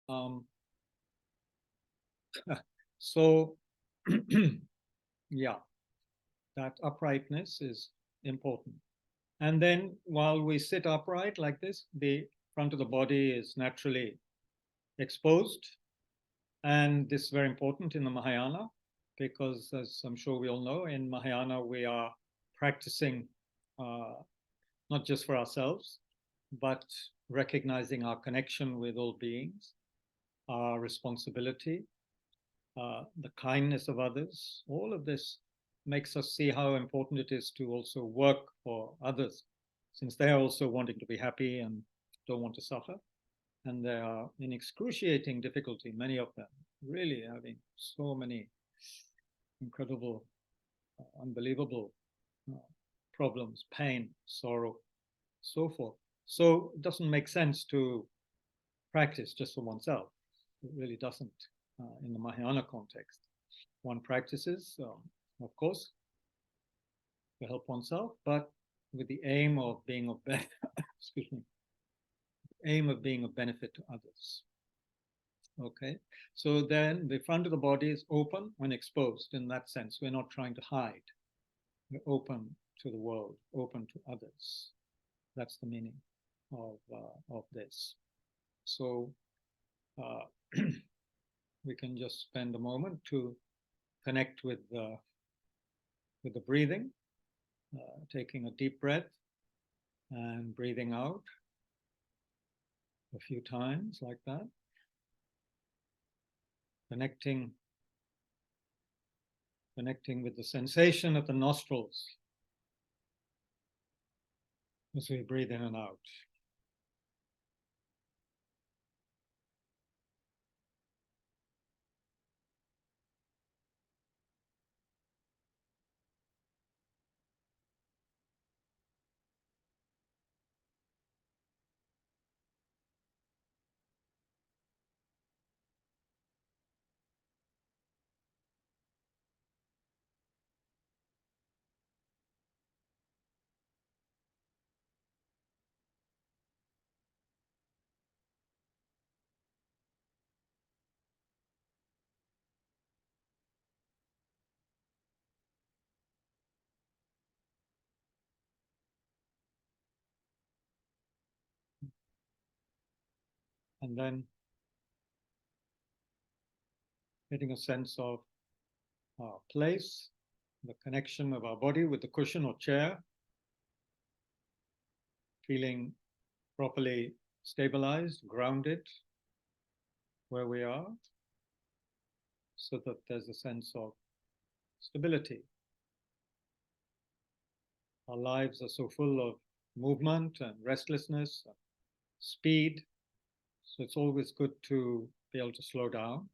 Um, so, yeah, that uprightness is important. And then while we sit upright like this, the front of the body is naturally exposed. And this is very important in the Mahayana, because as I'm sure we all know, in Mahayana, we are practicing uh, not just for ourselves, but recognizing our connection with all beings, our responsibility, the kindness of others. All of this makes us see how important it is to also work for others, since they are also wanting to be happy and don't want to suffer. And they are in excruciating difficulty, many of them, really having so many incredible, unbelievable problems, pain, sorrow, so forth. So it doesn't make sense to practice just for oneself. It really doesn't in the Mahayana context. One practices, of course, to help oneself, but with the aim of being of excuse me, aim of being of benefit to others. Okay, so then the front of the body is open when exposed. In that sense, we're not trying to hide. We're open to the world, open to others. That's the meaning of this. So we can just spend a moment to connect with the breathing, taking a deep breath and breathing out a few times like that. Connecting with the sensation of the nostrils as we breathe in and out. And then getting a sense of our place, the connection of our body with the cushion or chair, feeling properly stabilized, grounded where we are, so that there's a sense of stability. Our lives are so full of movement and restlessness, and speed, so it's always good to be able to slow down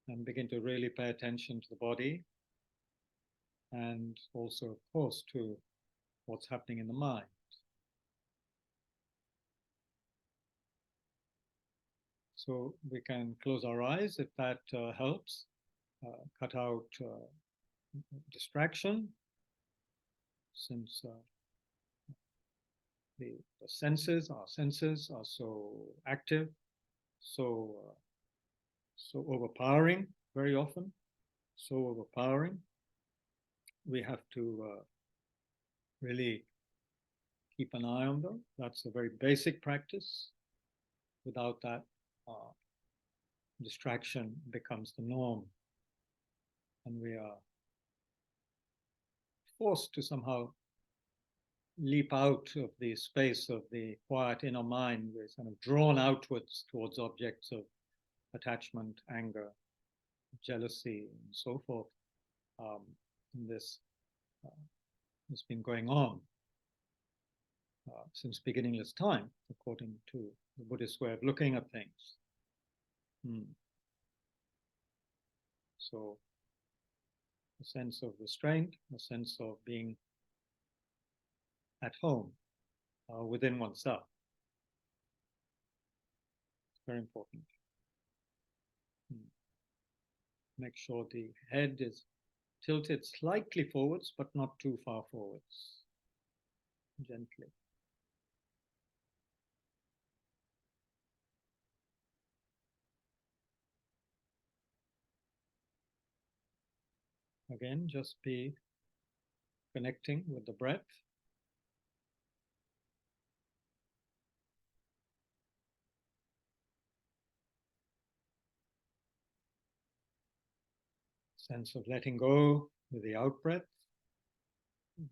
and begin to really pay attention to the body, and also, of course, to what's happening in the mind. So we can close our eyes if that helps, cut out distraction, since our senses are so active, so overpowering very often, so overpowering. We have to really keep an eye on them. That's a very basic practice. Without that, distraction becomes the norm, and we are forced to somehow leap out of the space of the quiet inner mind. We're kind of drawn outwards towards objects of attachment, anger, jealousy, and so forth. And this has been going on since beginningless time, according to the Buddhist way of looking at things. So a sense of restraint, a sense of being at home within oneself. It's very important. Make sure the head is tilted slightly forwards, but not too far forwards. Gently. Again, just be connecting with the breath. Sense of letting go with the out breath.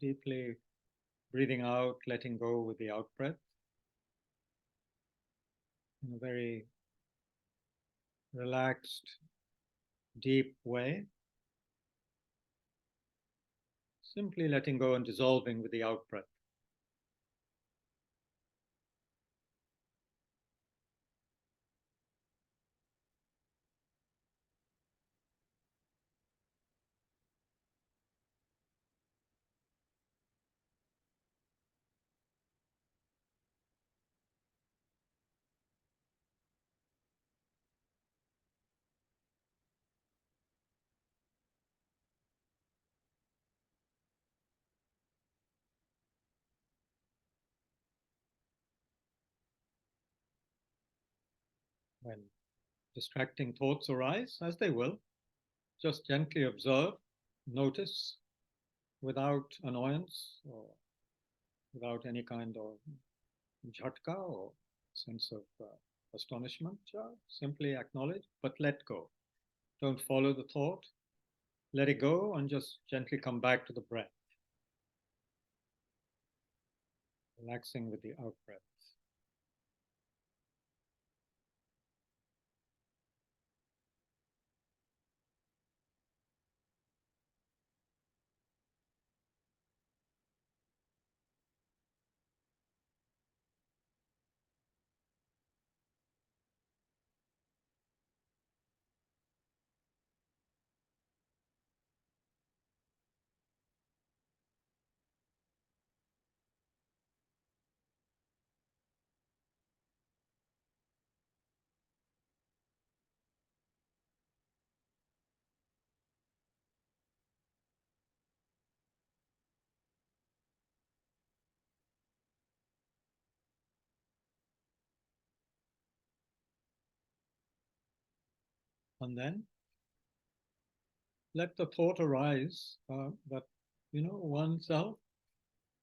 Deeply breathing out, letting go with the out breath in a very relaxed, deep way. Simply letting go and dissolving with the out breath. When distracting thoughts arise, as they will, just gently observe, notice, without annoyance or without any kind of jhatka or sense of astonishment. Simply acknowledge, but let go. Don't follow the thought. Let it go and just gently come back to the breath. Relaxing with the out breath. And then let the thought arise that, oneself,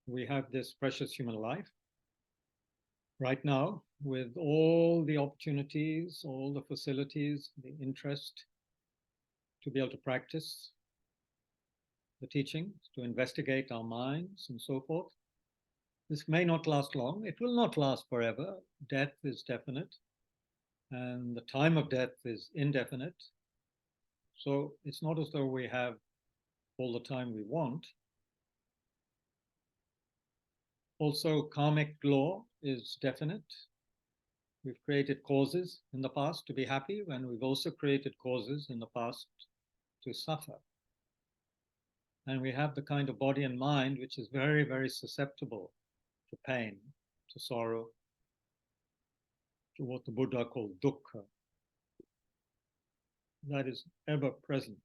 we have this precious human life right now with all the opportunities, all the facilities, the interest to be able to practice the teachings, to investigate our minds and so forth. This may not last long. It will not last forever. Death is definite, and the time of death is indefinite. So it's not as though we have all the time we want. Also, karmic law is definite. We've created causes in the past to be happy, and we've also created causes in the past to suffer. And we have the kind of body and mind which is very, very susceptible to pain, to sorrow, to what the Buddha called dukkha. That is ever present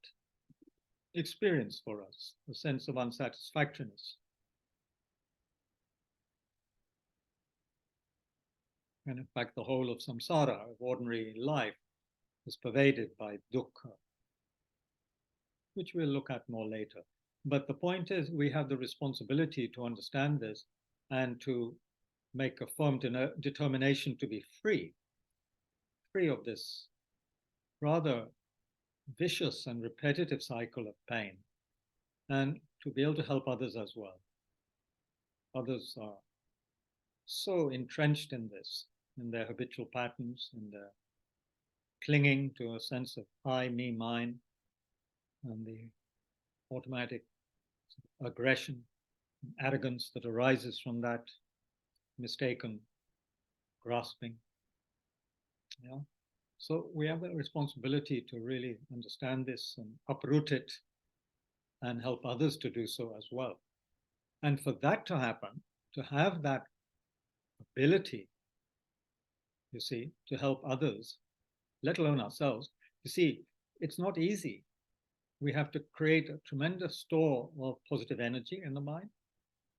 experience for us, a sense of unsatisfactoriness. And in fact, the whole of samsara, of ordinary life, is pervaded by dukkha, which we'll look at more later. But the point is, we have the responsibility to understand this and to make a firm determination to be free of this rather vicious and repetitive cycle of pain, and to be able to help others as well. Others are so entrenched in this, in their habitual patterns, in their clinging to a sense of I, me, mine, and the automatic aggression, arrogance that arises from that mistaken grasping. Yeah. So we have a responsibility to really understand this and uproot it and help others to do so as well. And for that to happen, to have that ability, you see, to help others, let alone ourselves, you see, it's not easy. We have to create a tremendous store of positive energy in the mind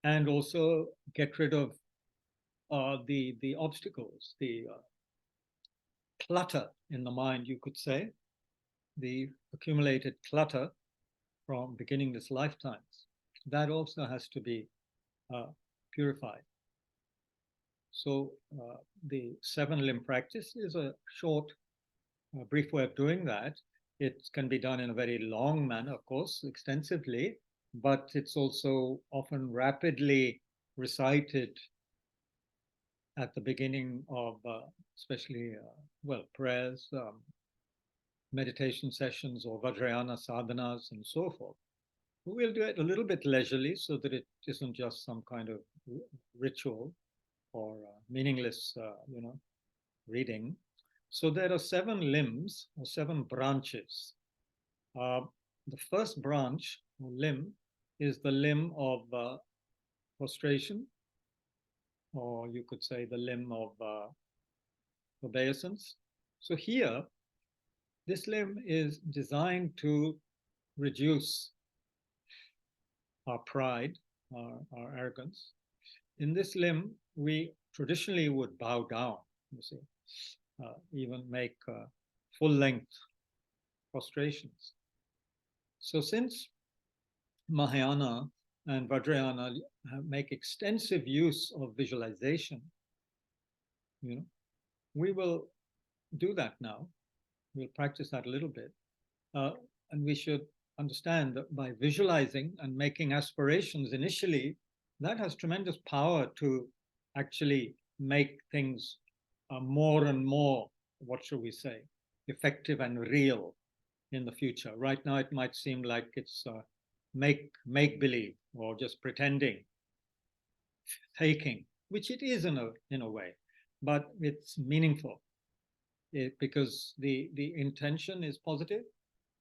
and also get rid of the obstacles, the clutter in the mind, you could say, the accumulated clutter from beginning this lifetimes. That also has to be purified. So the 7-limb practice is a short, brief way of doing that. It can be done in a very long manner, of course, extensively, but it's also often rapidly recited at the beginning of especially, prayers, meditation sessions, or Vajrayana sadhanas, and so forth. We'll do it a little bit leisurely so that it isn't just some kind of ritual or meaningless, reading. So there are 7 limbs or 7 branches. The first branch or limb is the limb of prostration, or you could say the limb of obeisance. So here, this limb is designed to reduce our pride, our arrogance. In this limb, we traditionally would bow down, you see, even make full-length prostrations. So since Mahayana and Vajrayana make extensive use of visualization, we will do that now. We'll practice that a little bit. And we should understand that by visualizing and making aspirations initially, that has tremendous power to actually make things more and more, what shall we say, effective and real in the future. Right now, it might seem like it's make-believe or just pretending, faking, which it is in a way, but it's meaningful because the intention is positive,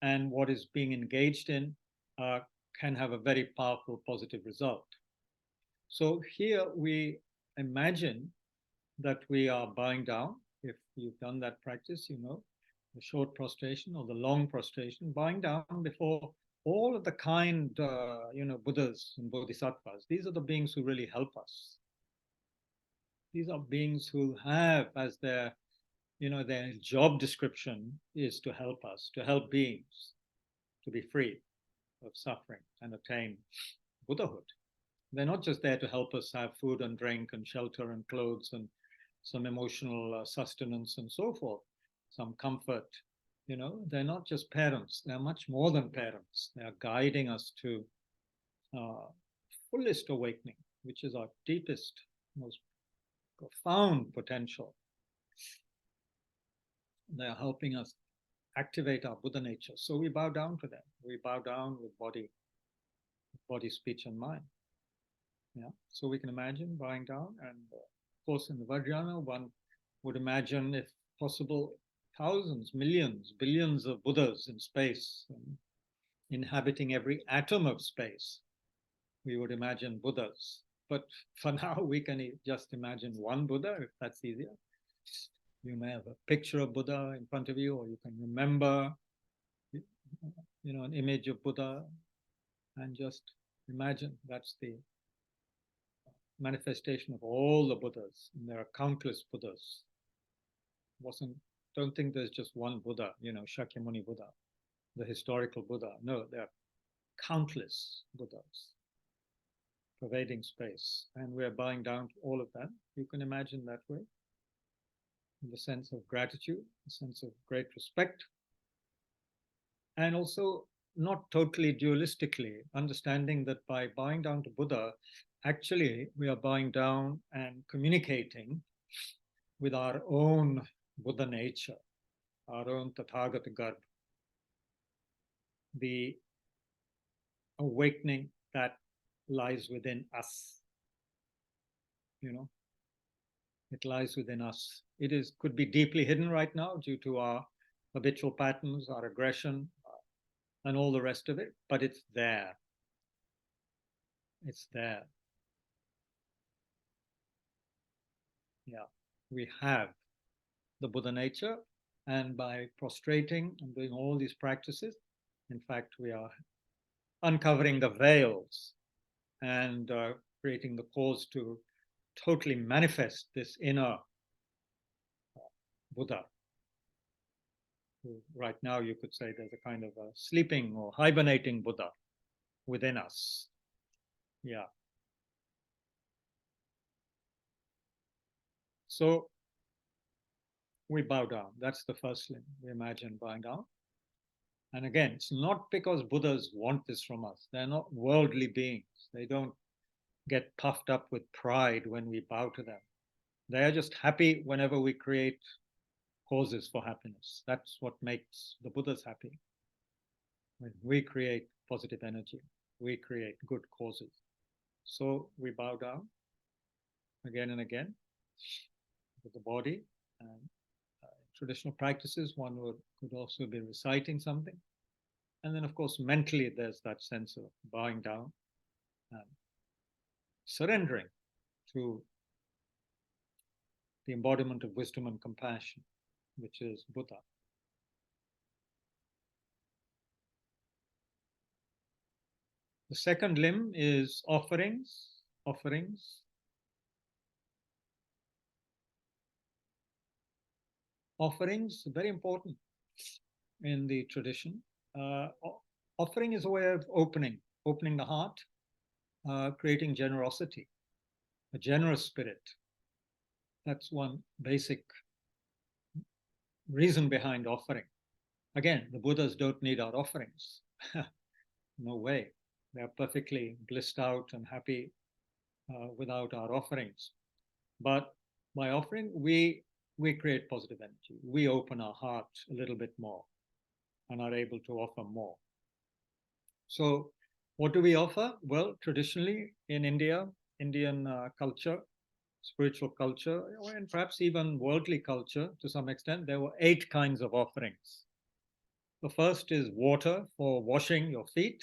and what is being engaged in can have a very powerful positive result. So here we imagine that we are bowing down. If you've done that practice, the short prostration or the long prostration, bowing down before all of the kind, Buddhas and Bodhisattvas. These are the beings who really help us. These are beings who have as their job description is to help us, to help beings to be free of suffering and attain Buddhahood. They're not just there to help us have food and drink and shelter and clothes and some emotional sustenance and so forth, some comfort. They're not just parents. They're much more than parents. They are guiding us to fullest awakening, which is our deepest, most profound potential. They're helping us activate our Buddha nature. So we bow down to them. We bow down with body, speech, and mind. Yeah. So we can imagine bowing down. And of course, in the Vajrayana, one would imagine, if possible, thousands, millions, billions of Buddhas in space, inhabiting every atom of space. We would imagine Buddhas. But for now, we can just imagine one Buddha, if that's easier. You may have a picture of Buddha in front of you, or you can remember, an image of Buddha, and just imagine that's the manifestation of all the Buddhas. And there are countless Buddhas. Don't think there's just one Buddha, Shakyamuni Buddha, the historical Buddha. No, there are countless Buddhas pervading space, and we're bowing down to all of that. You can imagine that way. The sense of gratitude, the sense of great respect, and also not totally dualistically, understanding that by bowing down to Buddha, actually we are bowing down and communicating with our own Buddha nature, our own Tathagata Garbha, the awakening that lies within us. It lies within us. It could be deeply hidden right now due to our habitual patterns, our aggression, and all the rest of it, but it's there. It's there. Yeah, we have the Buddha nature, and by prostrating and doing all these practices, in fact, we are uncovering the veils and creating the cause to totally manifest this inner Buddha. Right now, you could say there's a kind of a sleeping or hibernating Buddha within us. Yeah. So we bow down. That's the first limb. We imagine bowing down. And again, it's not because Buddhas want this from us. They're not worldly beings. They don't get puffed up with pride when we bow to them. They are just happy whenever we create causes for happiness. That's what makes the Buddhas happy. When we create positive energy, we create good causes. So we bow down again and again with the body. And traditional practices, one could also be reciting something. And then, of course, mentally, there's that sense of bowing down and surrendering to the embodiment of wisdom and compassion, which is Buddha. The second limb is offerings. Offerings. Offerings, very important in the tradition. Offering is a way of opening the heart, creating generosity, a generous spirit. That's one basic reason behind offering. Again, the Buddhas don't need our offerings. No way. They're perfectly blissed out and happy without our offerings. But by offering, we create positive energy. We open our heart a little bit more and are able to offer more. So what do we offer? Well, traditionally in India, Indian culture, spiritual culture, and perhaps even worldly culture to some extent, there were 8 kinds of offerings. The first is water for washing your feet.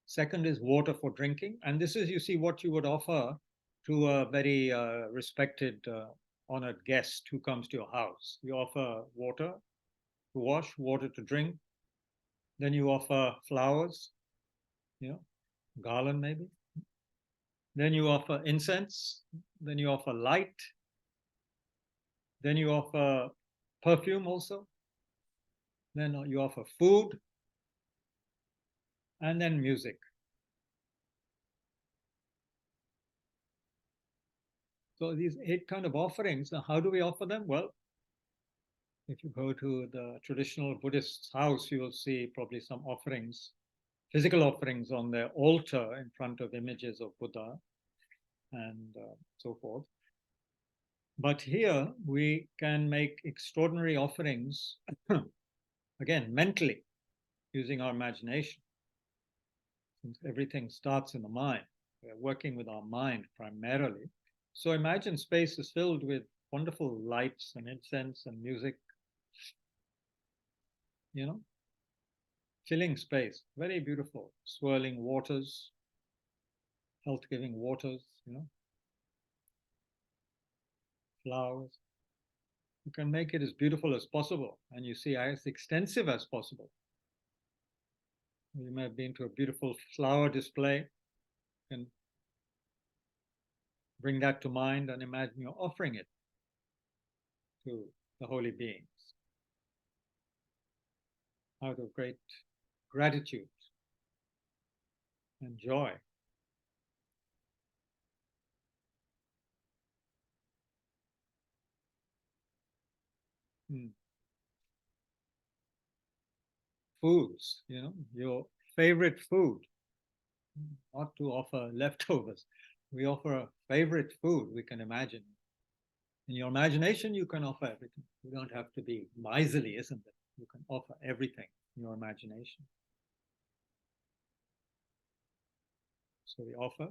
Second is water for drinking. And this is, you see, what you would offer to a very respected, honored guest who comes to your house. You offer water to wash, water to drink. Then you offer flowers, garland maybe. Then you offer incense. Then you offer light. Then you offer perfume also. Then you offer food. And then music. So these 8 kind of offerings, how do we offer them? Well, if you go to the traditional Buddhist house, you will see probably some offerings, physical offerings on their altar in front of images of Buddha and so forth. But here we can make extraordinary offerings, again, mentally, using our imagination. Since everything starts in the mind, we're working with our mind primarily. So imagine space is filled with wonderful lights and incense and music, filling space, very beautiful, swirling waters, health-giving waters, flowers. You can make it as beautiful as possible, and you see as extensive as possible. You may have been to a beautiful flower display, and bring that to mind and imagine you're offering it to the holy beings out of great gratitude and joy. Foods, your favorite food, not to offer leftovers. We offer a favorite food we can imagine. In your imagination, you can offer everything. You don't have to be miserly, isn't it? You can offer everything in your imagination. So we offer.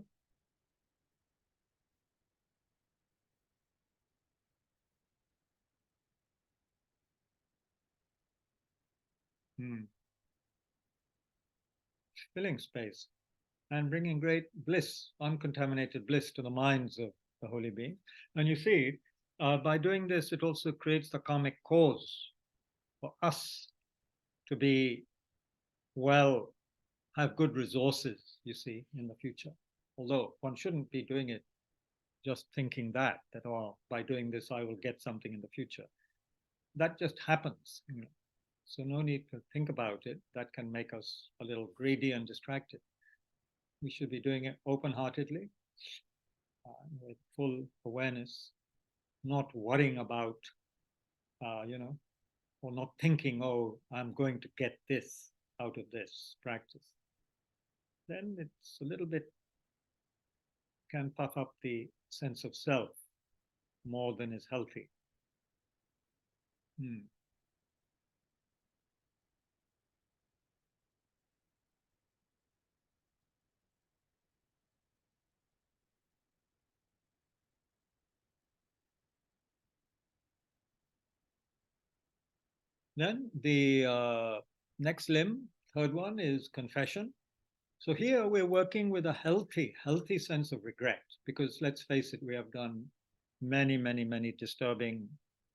Filling space and bringing great bliss, uncontaminated bliss to the minds of the holy being. And you see, by doing this, it also creates the karmic cause for us to be well, have good resources, you see, in the future. Although one shouldn't be doing it just thinking that, oh, by doing this, I will get something in the future. that just happens. So no need to think about it. That can make us a little greedy and distracted. We should be doing it open-heartedly, with full awareness, not worrying about, or not thinking, oh, I'm going to get this out of this practice. Then it's a little bit, can puff up the sense of self more than is healthy. Hmm. Then the next limb, third one, is confession. So here we're working with a healthy sense of regret, because let's face it, we have done many disturbing,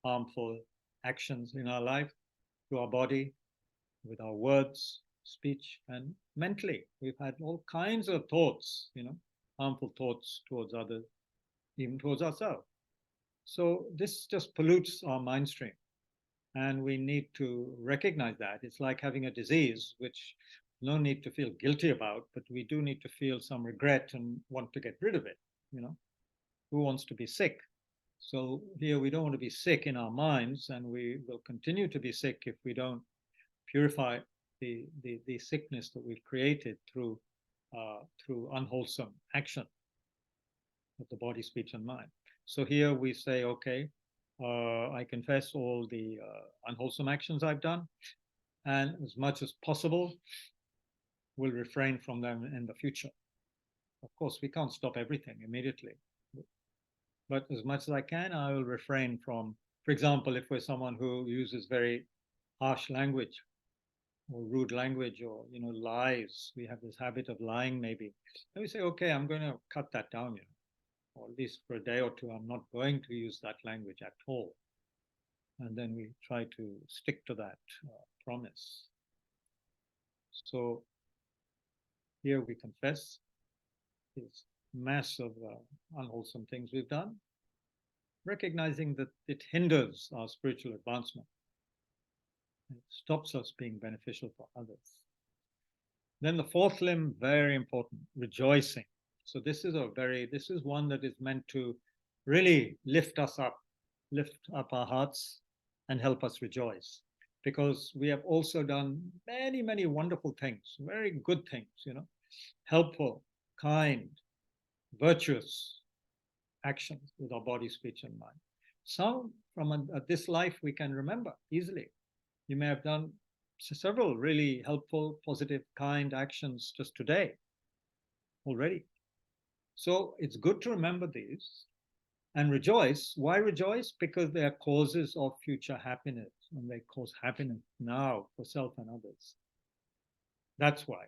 harmful actions in our life, to our body, with our words, speech, and mentally. We've had all kinds of thoughts, harmful thoughts towards others, even towards ourselves. So this just pollutes our mind stream. And we need to recognize that. It's like having a disease, which no need to feel guilty about, but we do need to feel some regret and want to get rid of it. Who wants to be sick? So here we don't want to be sick in our minds, and we will continue to be sick if we don't purify the sickness that we've created through unwholesome action of the body, speech, and mind. So here we say, okay, I confess all the unwholesome actions I've done, and as much as possible, will refrain from them in the future. Of course, we can't stop everything immediately, but as much as I can, I will refrain from, for example, if we're someone who uses very harsh language or rude language, or lies, we have this habit of lying maybe, and we say, okay, I'm going to cut that down, or at least for a day or two, I'm not going to use that language at all. And then we try to stick to that promise. So here we confess these mass of unwholesome things we've done, recognizing that it hinders our spiritual advancement. It stops us being beneficial for others. Then the fourth limb, very important, rejoicing. So this is one that is meant to really lift up our hearts and help us rejoice. Because we have also done many wonderful things, very good things, helpful, kind, virtuous actions with our body, speech, and mind. Some from this life we can remember easily. You may have done several really helpful, positive, kind actions just today already. So it's good to remember these and rejoice. Why rejoice? Because they are causes of future happiness, and they cause happiness now for self and others. That's why.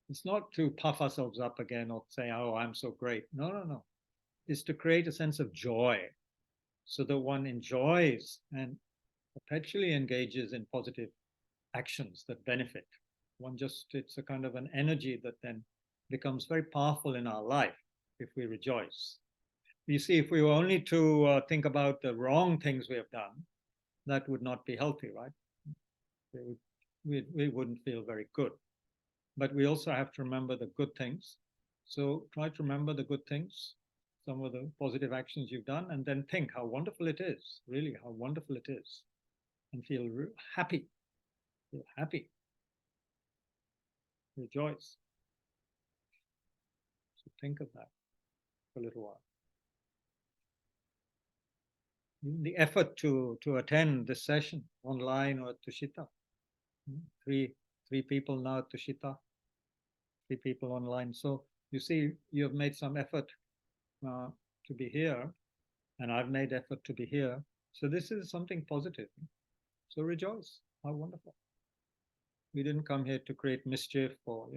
It's not to puff ourselves up again or say, oh, I'm so great. No. It's to create a sense of joy, so that one enjoys and perpetually engages in positive actions that benefit. It's a kind of an energy that then becomes very powerful in our life if we rejoice. You see, if we were only to think about the wrong things we have done, that would not be healthy, right? We wouldn't feel very good. But we also have to remember the good things. So try to remember the good things, some of the positive actions you've done, and then think how wonderful it is, really, how wonderful it is, and feel happy. Feel happy. Rejoice. So think of that for a little while. The effort to attend this session online or at Tushita. Three people now at Tushita, 3 people online. So you see, you have made some effort to be here, and I've made effort to be here. So this is something positive. So rejoice. How wonderful. We didn't come here to create mischief or,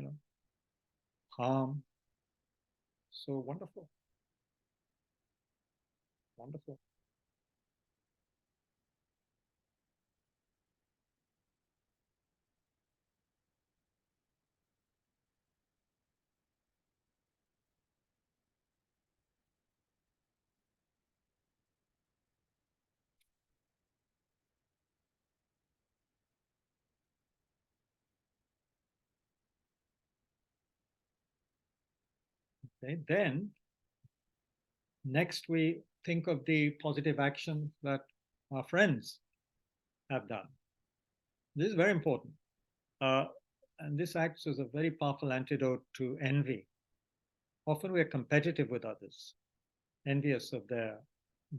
harm. So wonderful. Wonderful. Okay? Then next we think of the positive action that our friends have done. This is very important. Uh, and this acts as a very powerful antidote to envy. Often we are competitive with others, envious of their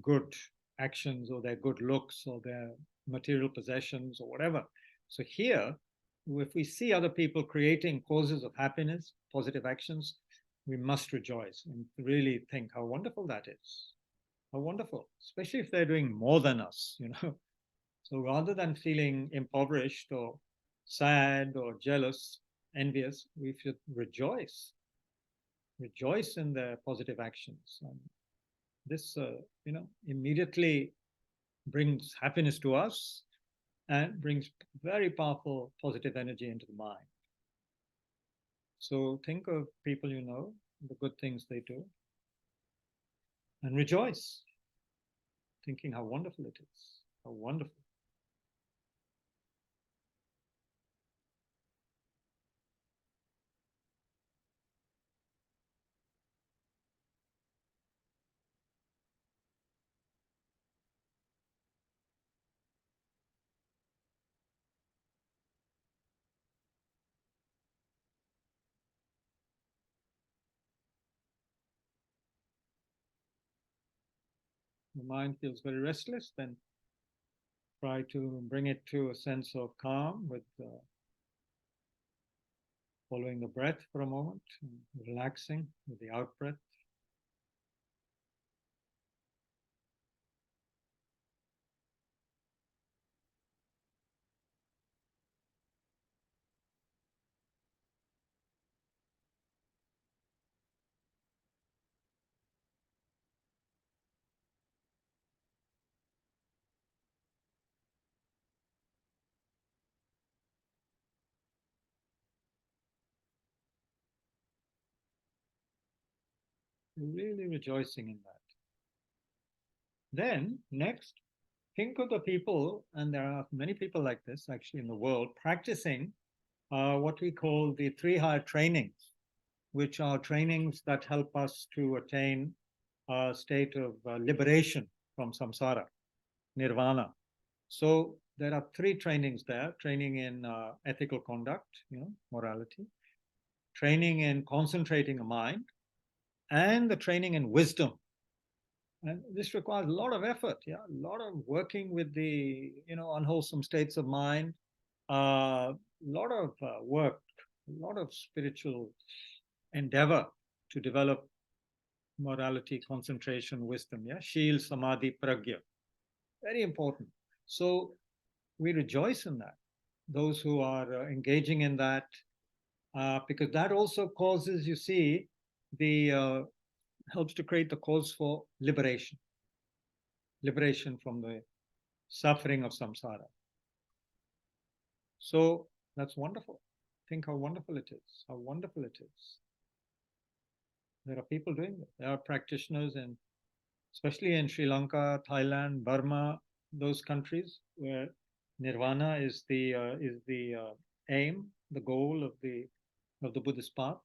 good actions or their good looks or their material possessions or whatever. So here, if we see other people creating causes of happiness, positive actions, we must rejoice and really think how wonderful that is. How wonderful, especially if they're doing more than us, you know. So rather than feeling impoverished or sad or jealous, envious, we should rejoice in their positive actions. And this, immediately brings happiness to us and brings very powerful positive energy into the mind. So think of people you know, the good things they do, and rejoice, thinking how wonderful it is, how wonderful. The mind feels very restless, then try to bring it to a sense of calm with following the breath for a moment, relaxing with the out breath. Really rejoicing in that. Then, next, think of the people, and there are many people like this actually in the world, practicing what we call the three higher trainings, which are trainings that help us to attain a state of liberation from samsara, nirvana. So there are three trainings there: training in ethical conduct, morality, training in concentrating a mind, and the training in wisdom. And this requires a lot of effort, yeah, a lot of working with the unwholesome states of mind, a lot of work, a lot of spiritual endeavor to develop morality, concentration, wisdom. Yeah, Shil, Samadhi, Pragya, very important. So we rejoice in that. Those who are engaging in that, because that also causes, you see, the helps to create the cause for liberation from the suffering of samsara. So that's wonderful. Think how wonderful it is. How wonderful it is. There are people doing it. There are practitioners, and especially in Sri Lanka, Thailand, Burma, those countries where nirvana is the aim, the goal of the Buddhist path.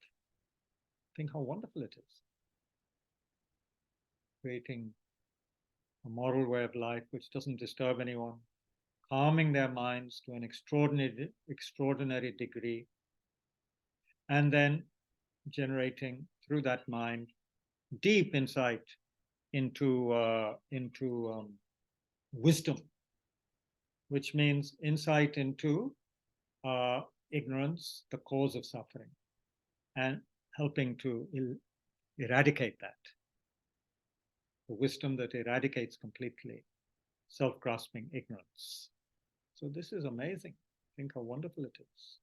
Think how wonderful it is. Creating a moral way of life which doesn't disturb anyone, calming their minds to an extraordinary degree, and then generating through that mind deep insight into wisdom, which means insight into uh, ignorance, the cause of suffering, and helping to eradicate that. The wisdom that eradicates completely self-grasping ignorance. So this is amazing. Think how wonderful it is.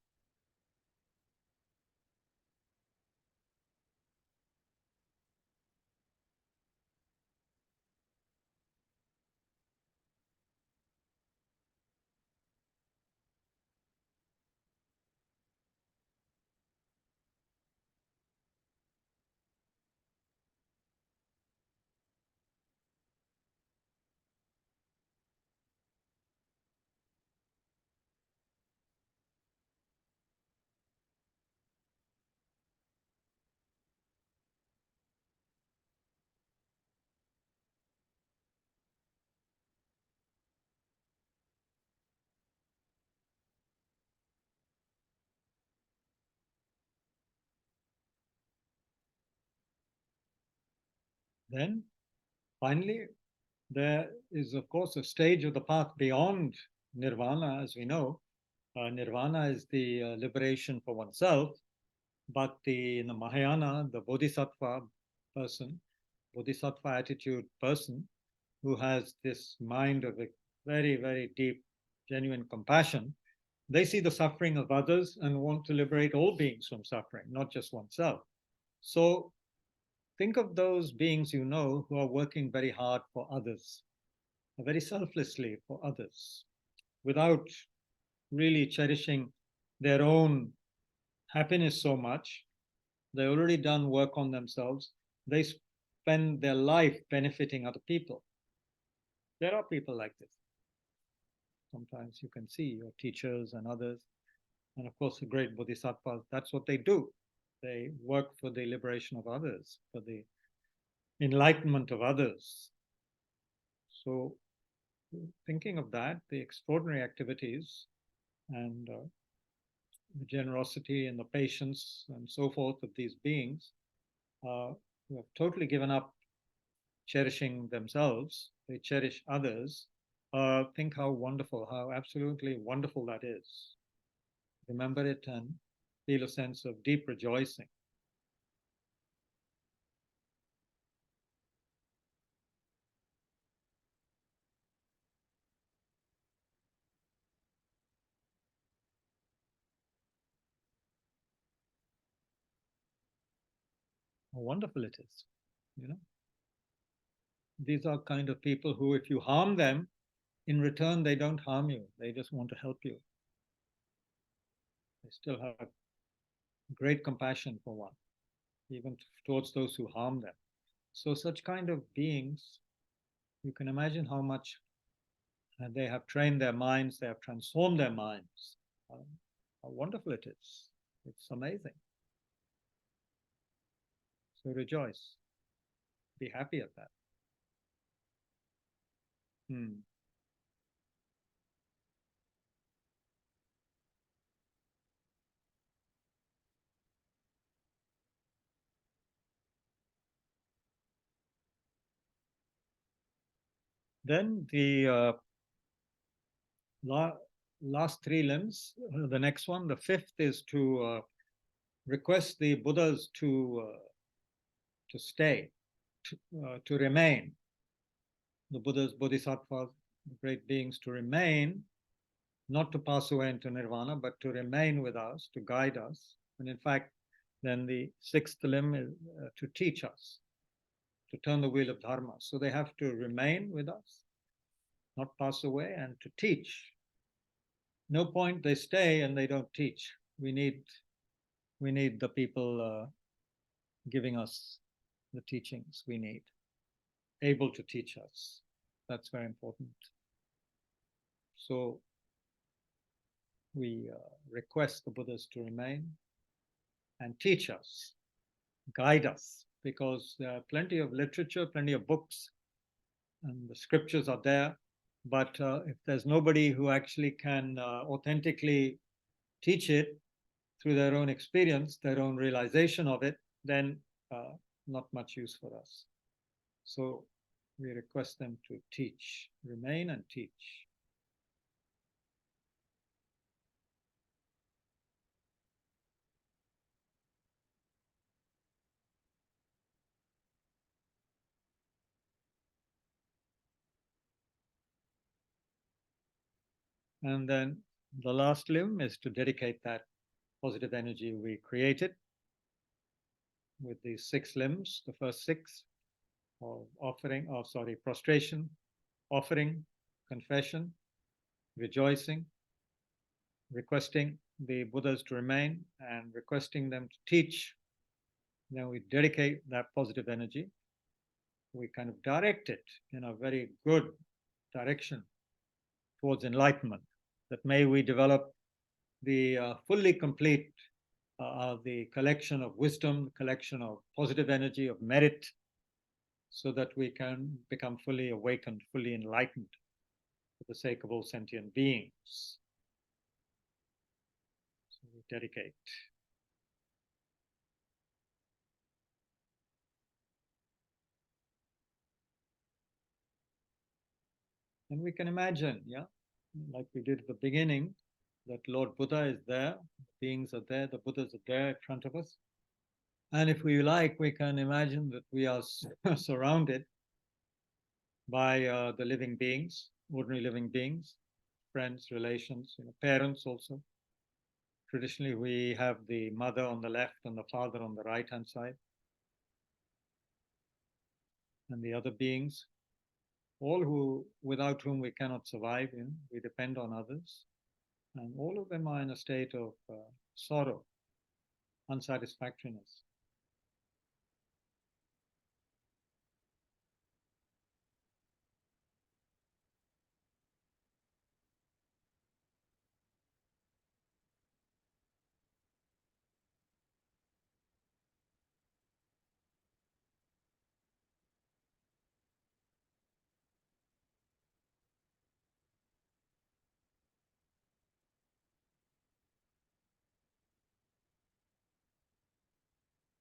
Then, finally, there is, of course, a stage of the path beyond nirvana, as we know. Nirvana is the liberation for oneself, but in the Mahayana, the bodhisattva person, bodhisattva attitude person, who has this mind of a very, very deep, genuine compassion, they see the suffering of others and want to liberate all beings from suffering, not just oneself. So think of those beings you know who are working very hard for others, very selflessly for others, without really cherishing their own happiness so much. They've already done work on themselves. They spend their life benefiting other people. There are people like this. Sometimes you can see your teachers and others, and of course the great bodhisattvas, that's what they do. They work for the liberation of others, for the enlightenment of others. So thinking of that, the extraordinary activities and the generosity and the patience and so forth of these beings who have totally given up cherishing themselves, they cherish others. Think how wonderful, how absolutely wonderful that is. Remember it and feel a sense of deep rejoicing. How wonderful it is, you know. These are kind of people who, if you harm them, in return, they don't harm you. They just want to help you. They still have great compassion for one, even towards those who harm them. So such kind of beings, you can imagine how much they have trained their minds, they have transformed their minds. How wonderful it is. It's amazing. So rejoice. Be happy at that. Hmm. Then the last three limbs, the next one, the fifth is to request the Buddhas to stay, to remain. The Buddhas, Bodhisattvas, great beings to remain, not to pass away into nirvana, but to remain with us, to guide us. And in fact, then the sixth limb is to teach us, to turn the wheel of dharma. So they have to remain with us, not pass away, and to teach. No point they stay and they don't teach. We need the people giving us the teachings we need, able to teach us. That's very important. So we request the Buddhas to remain and teach us, guide us, because there are plenty of literature, plenty of books, and the scriptures are there. But if there's nobody who actually can authentically teach it through their own experience, their own realization of it, then not much use for us. So we request them to teach, remain and teach. And then the last limb is to dedicate that positive energy we created with these six limbs, the first six of offering, oh sorry, prostration, offering, confession, rejoicing, requesting the Buddhas to remain and requesting them to teach. Then we dedicate that positive energy. We kind of direct it in a very good direction towards enlightenment, that may we develop the fully complete the collection of wisdom, collection of positive energy, of merit, so that we can become fully awakened, fully enlightened for the sake of all sentient beings. So we dedicate. And we can imagine, yeah, like we did at the beginning, that Lord Buddha is there, beings are there, the Buddhas are there in front of us. And if we like, we can imagine that we are surrounded by the living beings, ordinary living beings, friends, relations, parents also. Traditionally, we have the mother on the left and the father on the right hand side, and the other beings, all who without whom we cannot survive. We depend on others, and all of them are in a state of sorrow, unsatisfactoriness.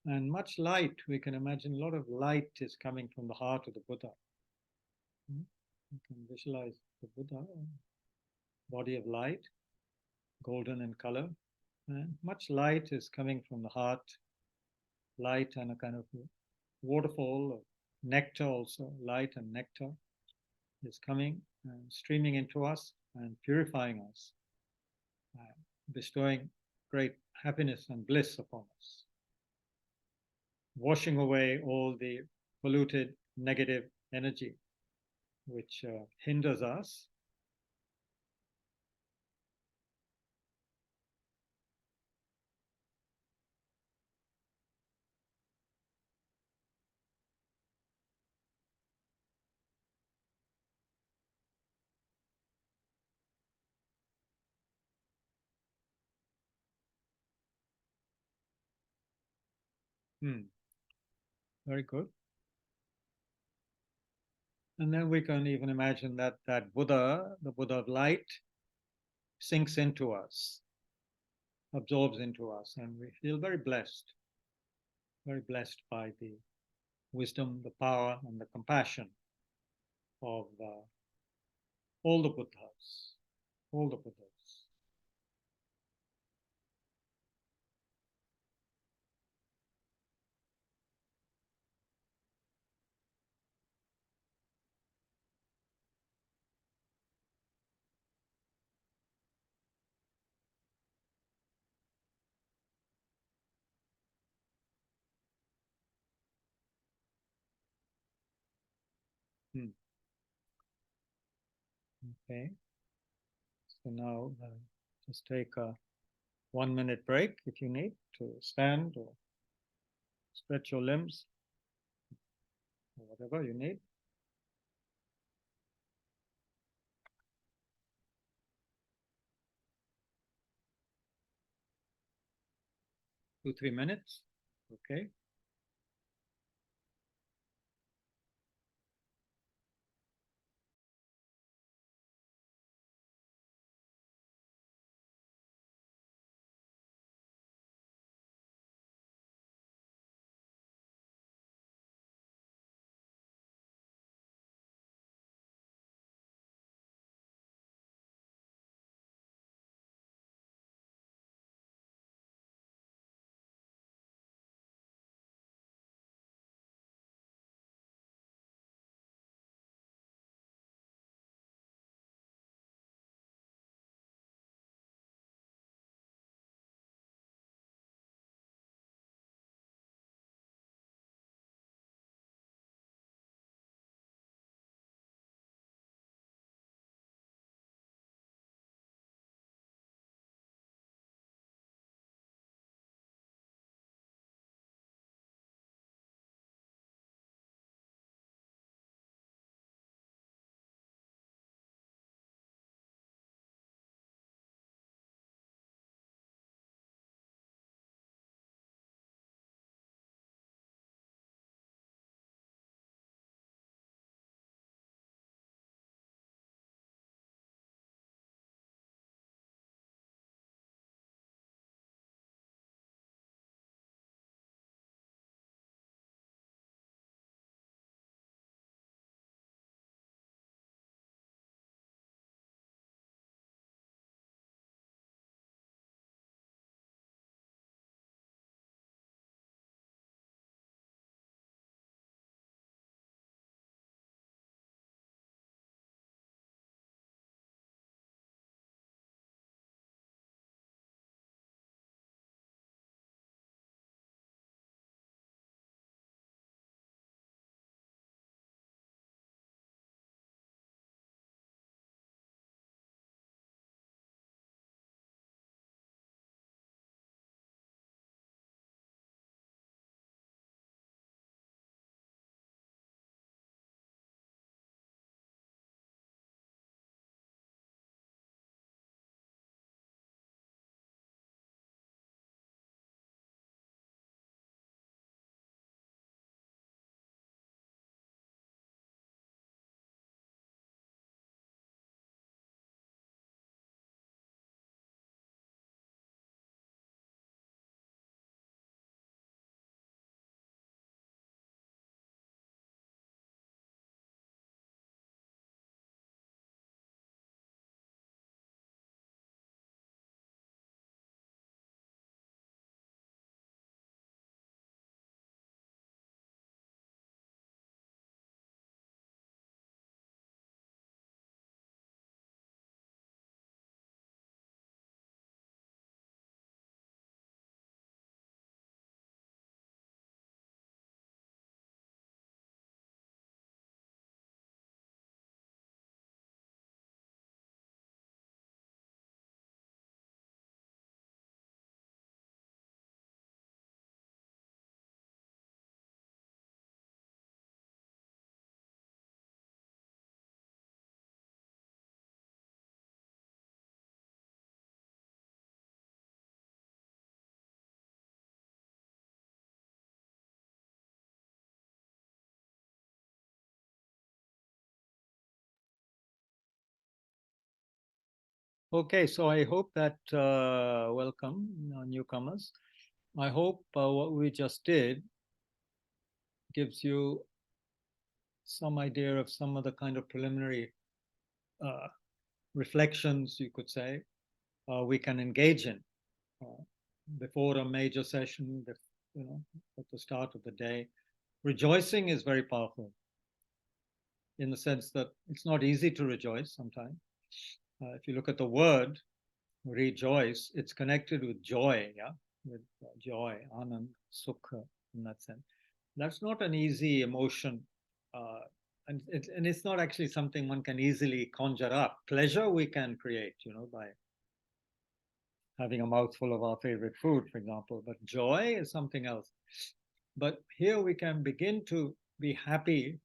And much light, we can imagine a lot of light is coming from the heart of the Buddha. You can visualize the Buddha, body of light, golden in color. And much light is coming from the heart, light and a kind of waterfall of nectar also, light and nectar is coming and streaming into us and purifying us, uh, bestowing great happiness and bliss upon us, washing away all the polluted negative energy which hinders us. Hmm, very good. And then we can even imagine that that Buddha, the Buddha of light, sinks into us, absorbs into us, and we feel very blessed by the wisdom, the power, and the compassion of all the Buddhas, all the Buddhas. Hmm. Okay, so now just take a 1 minute break if you need to stand or stretch your limbs or whatever you need. 2, 3 minutes. Okay. Okay, so I hope that, welcome, newcomers. I hope what we just did gives you some idea of some of the kind of preliminary uh, reflections, you could say, we can engage in uh, before a major session, you know, at the start of the day. Rejoicing is very powerful in the sense that it's not easy to rejoice sometimes. If you look at the word rejoice, it's connected with joy, yeah, with joy, anand, sukha, in that sense. That's not an easy emotion, uh, and it's not actually something one can easily conjure up. Pleasure we can create, you know, by having a mouthful of our favorite food, for example. But joy is something else. But here we can begin to be happy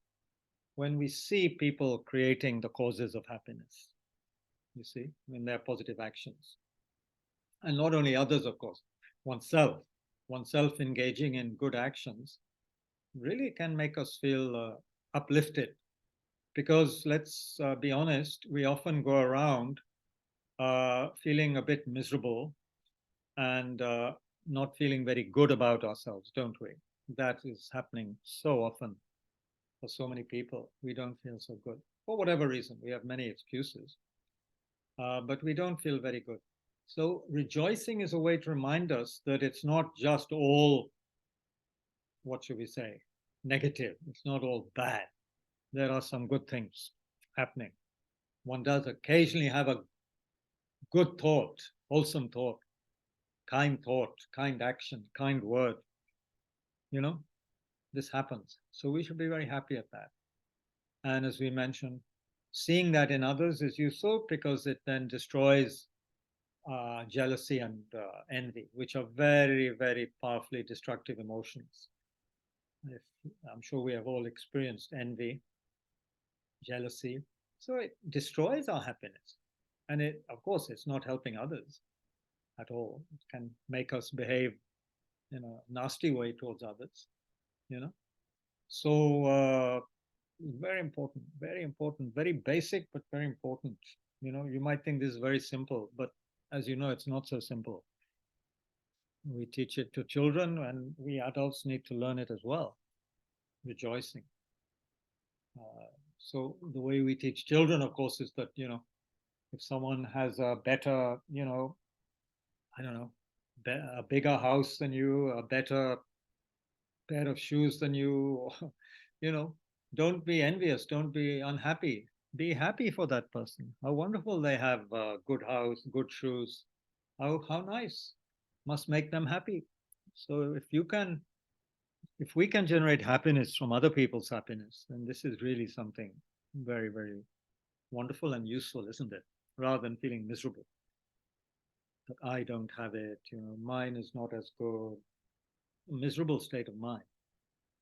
when we see people creating the causes of happiness, you see, in their positive actions. And not only others, of course, oneself, oneself engaging in good actions really can make us feel uplifted. Because let's be honest, we often go around feeling a bit miserable and not feeling very good about ourselves, don't we? That is happening so often for so many people. We don't feel so good for whatever reason. We have many excuses, but we don't feel very good. So, rejoicing is a way to remind us that it's not just all, what should we say, negative. It's not all bad. There are some good things happening. One does occasionally have a good thought, wholesome thought, kind action, kind word. You know, this happens. So we should be very happy at that. And as we mentioned, seeing that in others is useful because it then destroys jealousy and envy, which are very, very powerfully destructive emotions. If, I'm sure we have all experienced envy, jealousy. So it destroys our happiness. And it, of course, it's not helping others at all. It can make us behave in a nasty way towards others, you know. So very important, very basic, but very important. You know, you might think this is very simple, but as you know, it's not so simple. We teach it to children, and we adults need to learn it as well. Rejoicing. So the way we teach children, of course, is that, you know, if someone has a better, you know, I don't know, a bigger house than you, a better pair of shoes than you, you know, don't be envious, don't be unhappy. Be happy for that person. How wonderful they have a good house, good shoes. How nice. Must make them happy. So if we can generate happiness from other people's happiness, then this is really something very, very wonderful and useful, isn't it? Rather than feeling miserable that I don't have it, you know, mine is not as good, a miserable state of mind.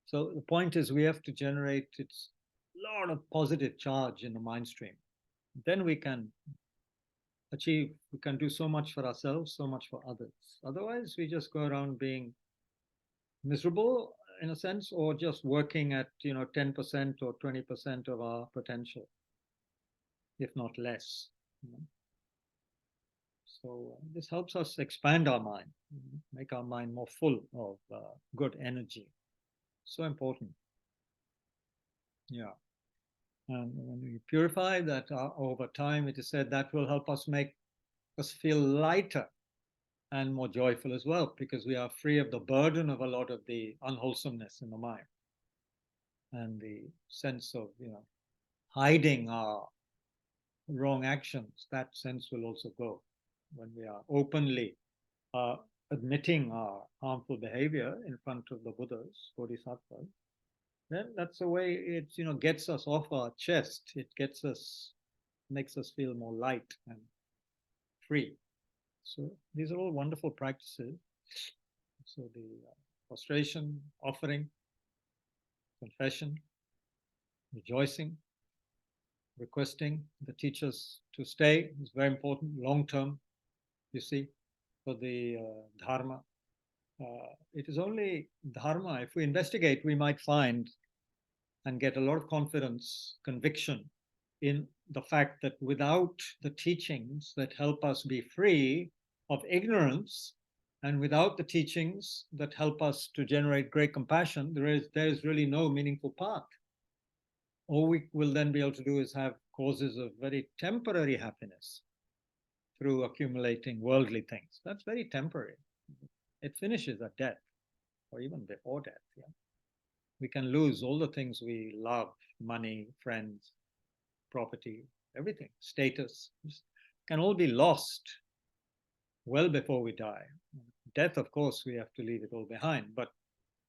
So the point is we have to generate it's a lot of positive charge in the mind stream. Then we can do so much for ourselves, so much for others. Otherwise, we just go around being miserable in a sense, or just working at 10% or 20% of our potential, if not less. You know? So this helps us expand our mind, make our mind more full of good energy. So important. Yeah. And when we purify that over time, it is said that will help us make us feel lighter and more joyful as well, because we are free of the burden of a lot of the unwholesomeness in the mind and the sense of, hiding our wrong actions. That sense will also go when we are openly uh, admitting our harmful behavior in front of the Buddhas, Bodhisattvas. Then that's the way it gets us off our chest. It makes us feel more light and free. So these are all wonderful practices. So the prostration, offering, confession, rejoicing, requesting the teachers to stay is very important, long term, you see, for the dharma. It is only dharma. If we investigate, we might find and get a lot of confidence, conviction in the fact that without the teachings that help us be free of ignorance, and without the teachings that help us to generate great compassion, there is really no meaningful path. All we will then be able to do is have causes of very temporary happiness through accumulating worldly things. That's very temporary. It finishes at death, or even before death. Yeah. We can lose all the things we love: money, friends, property, everything, status, can all be lost well before we die. Death, of course, we have to leave it all behind, but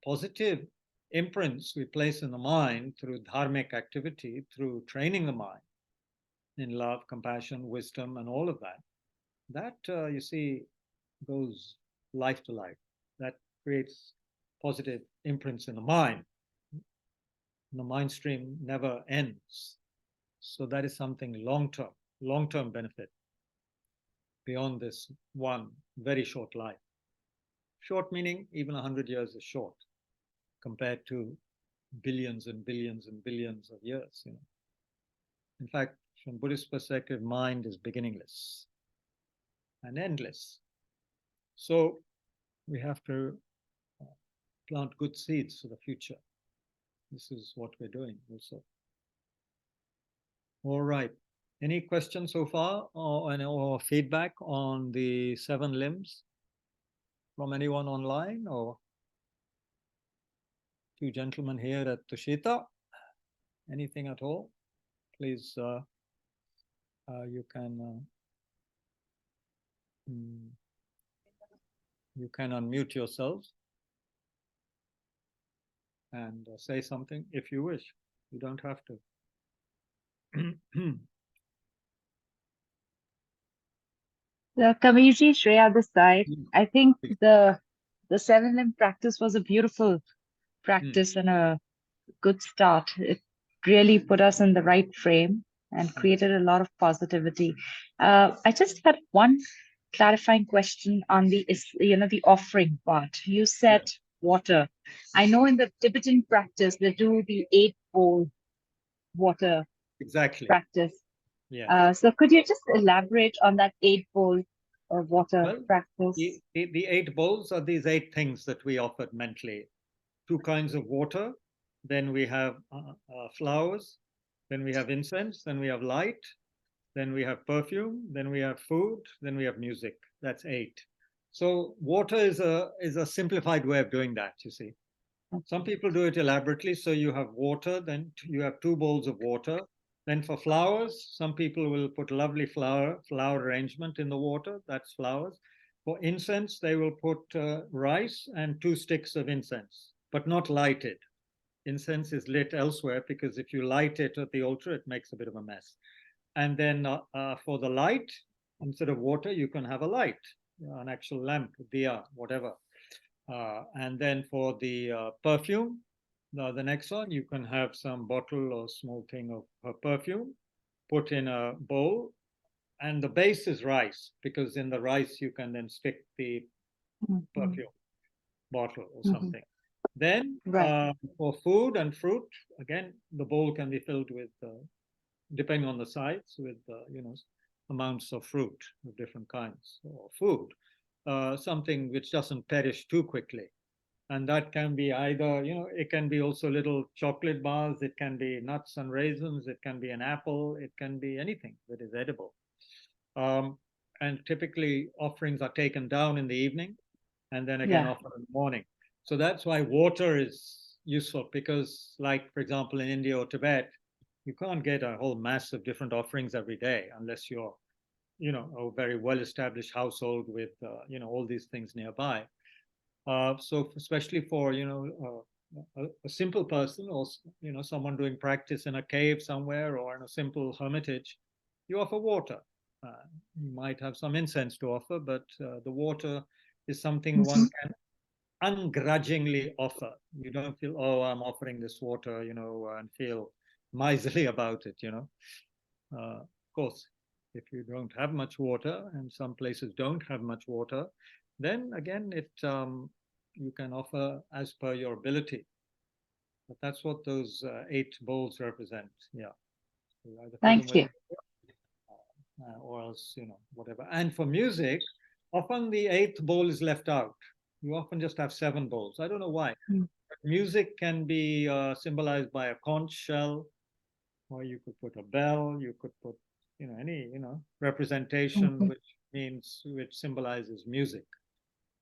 positive imprints we place in the mind through dharmic activity, through training the mind in love, compassion, wisdom, and all of that, that you see goes life to life. That creates positive imprints in the mind. The mind stream never ends. So that is something long-term benefit beyond this one very short life. Short meaning even 100 years is short compared to billions and billions and billions of years. In fact, from Buddhist perspective, mind is beginningless and endless. So we have to plant good seeds for the future. This is what we're doing also. All right. Any questions so far, or feedback on the 7 limbs from anyone online, or 2 gentlemen here at Tushita? Anything at all? Please, you can unmute yourselves and say something if you wish. You don't have to. Kabirji, Shreya this side. I think the 7-limb practice was a beautiful practice and a good start. It really put us in the right frame and created a lot of positivity. I just had one clarifying question on the offering part. You said water. I know in the Tibetan practice they do the 8-bowl water practice. Yeah. So could you just elaborate on that 8-bowl water practice? The 8 bowls are these 8 things that we offered mentally. 2 kinds of water, then we have flowers, then we have incense, then we have light, then we have perfume, then we have food, then we have music. That's 8. So water is a simplified way of doing that, you see. Some people do it elaborately. So you have water, then you have 2 bowls of water. Then for flowers, some people will put lovely flower arrangement in the water. That's flowers. For incense, they will put rice and 2 sticks of incense, but not lighted. Incense is lit elsewhere, because if you light it at the altar, it makes a bit of a mess. And then for the light, instead of water, you can have a light, an actual lamp, diya, whatever. And then for the perfume, the next one, you can have some bottle or small thing of perfume put in a bowl, and the base is rice, because in the rice you can then stick the perfume bottle or something. Then for food and fruit, again, the bowl can be filled with, depending on the size, with amounts of fruit of different kinds, or food, something which doesn't perish too quickly. And that can be either, it can be also little chocolate bars, it can be nuts and raisins, it can be an apple, it can be anything that is edible. And typically offerings are taken down in the evening and then again offered in the morning. So that's why water is useful, because like, for example, in India or Tibet, you can't get a whole mass of different offerings every day unless you're, a very well-established household with, all these things nearby. So especially for, a simple person, or, someone doing practice in a cave somewhere or in a simple hermitage, you offer water. You might have some incense to offer, but the water is something one can ungrudgingly offer. You don't feel, oh, I'm offering this water, and feel miserly about it, Of course, if you don't have much water, and some places don't have much water, then again, you can offer as per your ability. But that's what those 8 bowls represent. Yeah. You either fill them Thank with you. or else, whatever. And for music, often the eighth bowl is left out. You often just have seven bowls. I don't know why. Mm. Music can be symbolized by a conch shell, or you could put a bell, you could put, any, representation Mhm. which symbolizes music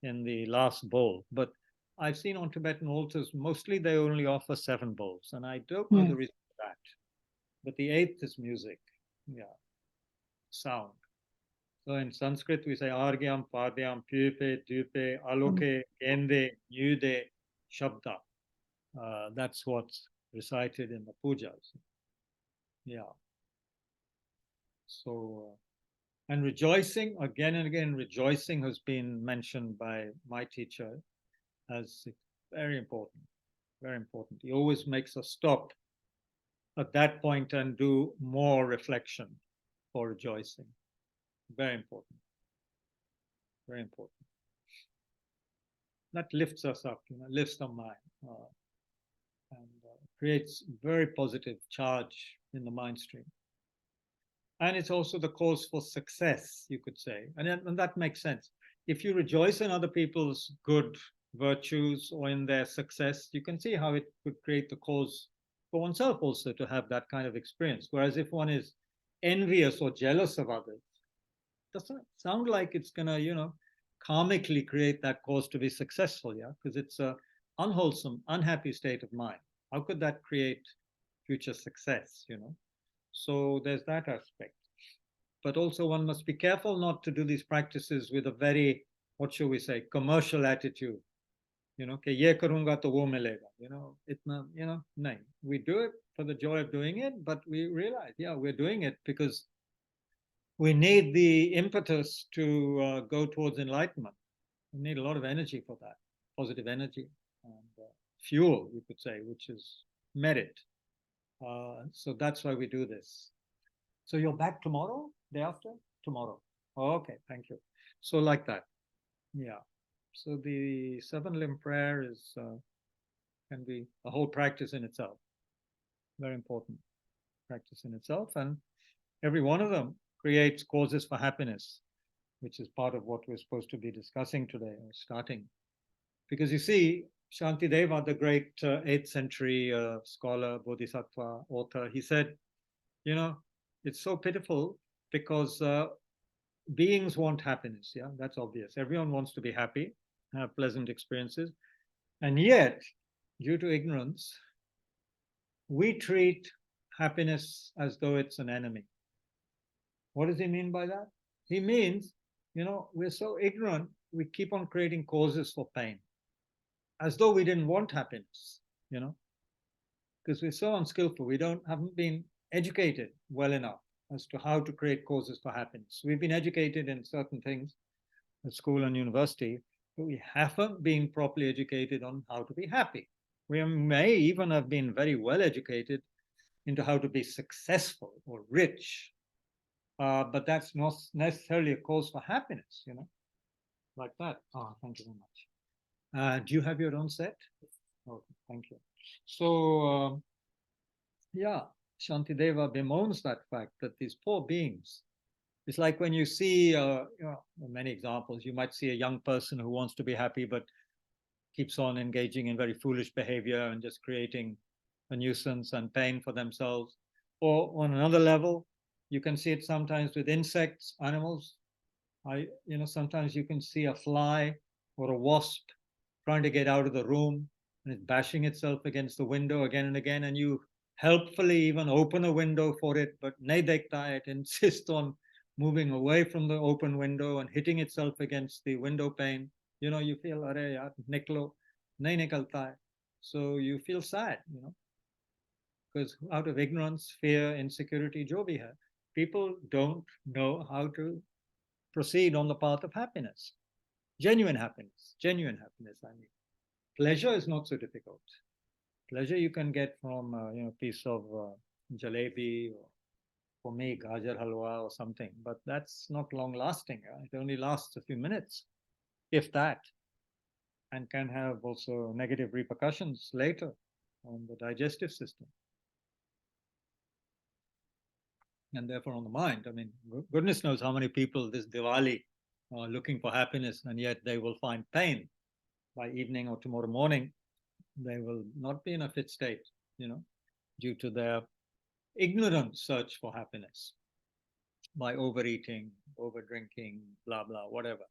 in the last bowl. But I've seen on Tibetan altars, mostly they only offer seven bowls, and I don't know the Mm. reason for that. But the eighth is music, yeah, sound. So in Sanskrit, we say argyam, padyam, pyupe, dupe, Mm. aloke, gende, nyude, shabda. That's what's recited in the pujas. Yeah. So, and rejoicing, again and again, rejoicing has been mentioned by my teacher as very important, very important. He always makes us stop at that point and do more reflection for rejoicing. Very important, very important. That lifts us up, lifts the mind. And creates very positive charge in the mind stream. And it's also the cause for success, you could say. And that makes sense. If you rejoice in other people's good virtues or in their success, you can see how it could create the cause for oneself also to have that kind of experience. Whereas if one is envious or jealous of others, it doesn't sound like it's going to, karmically create that cause to be successful, yeah? Because it's a unwholesome, unhappy state of mind. How could that create future success? So there's that aspect. But also one must be careful not to do these practices with a very, what shall we say, commercial attitude. कि ये करूंगा तो वो मिलेगा. इतना, नहीं. We do it for the joy of doing it, but we realize, yeah, we're doing it because we need the impetus to go towards enlightenment. We need a lot of energy for that, positive energy and fuel, you could say, which is merit. So that's why we do this. So you're back tomorrow, day after? Tomorrow. Oh, okay, thank you. So like that. Yeah. So the seven limb prayer can be a whole practice in itself. Very important practice in itself. And every one of them creates causes for happiness, which is part of what we're supposed to be discussing today or starting. Because you see, Shantideva, the great 8th century scholar, bodhisattva, author, he said, it's so pitiful because beings want happiness. Yeah, that's obvious. Everyone wants to be happy, have pleasant experiences. And yet, due to ignorance, we treat happiness as though it's an enemy. What does he mean by that? He means, we're so ignorant, we keep on creating causes for pain, as though we didn't want happiness, because we're so unskillful. We haven't been educated well enough as to how to create causes for happiness. We've been educated in certain things at school and university, but we haven't been properly educated on how to be happy. We may even have been very well educated into how to be successful or rich, but that's not necessarily a cause for happiness, like that. Oh, thank you very much. Do you have your own set? Oh, thank you. So, yeah, Shantideva bemoans that fact that these poor beings, it's like when you see, many examples, you might see a young person who wants to be happy, but keeps on engaging in very foolish behavior and just creating a nuisance and pain for themselves. Or on another level, you can see it sometimes with insects, animals. Sometimes you can see a fly or a wasp trying to get out of the room and it's bashing itself against the window again and again, and you helpfully even open a window for it, but nahi dekhta hai, it insists on moving away from the open window and hitting itself against the window pane. You feel, are yaar, niklo, nahi nikalta hai. So you feel sad, because out of ignorance, fear, insecurity, jo bhi hai, people don't know how to proceed on the path of happiness. Genuine happiness, I mean. Pleasure is not so difficult. Pleasure you can get from, a piece of jalebi or for me, gajar halwa or something, but that's not long lasting. It only lasts a few minutes, if that, and can have also negative repercussions later on the digestive system. and therefore on the mind. I mean, goodness knows how many people this Diwali are looking for happiness, and yet they will find pain by evening or tomorrow morning. They will not be in a fit state, due to their ignorant search for happiness by overeating, over drinking, blah, blah, whatever,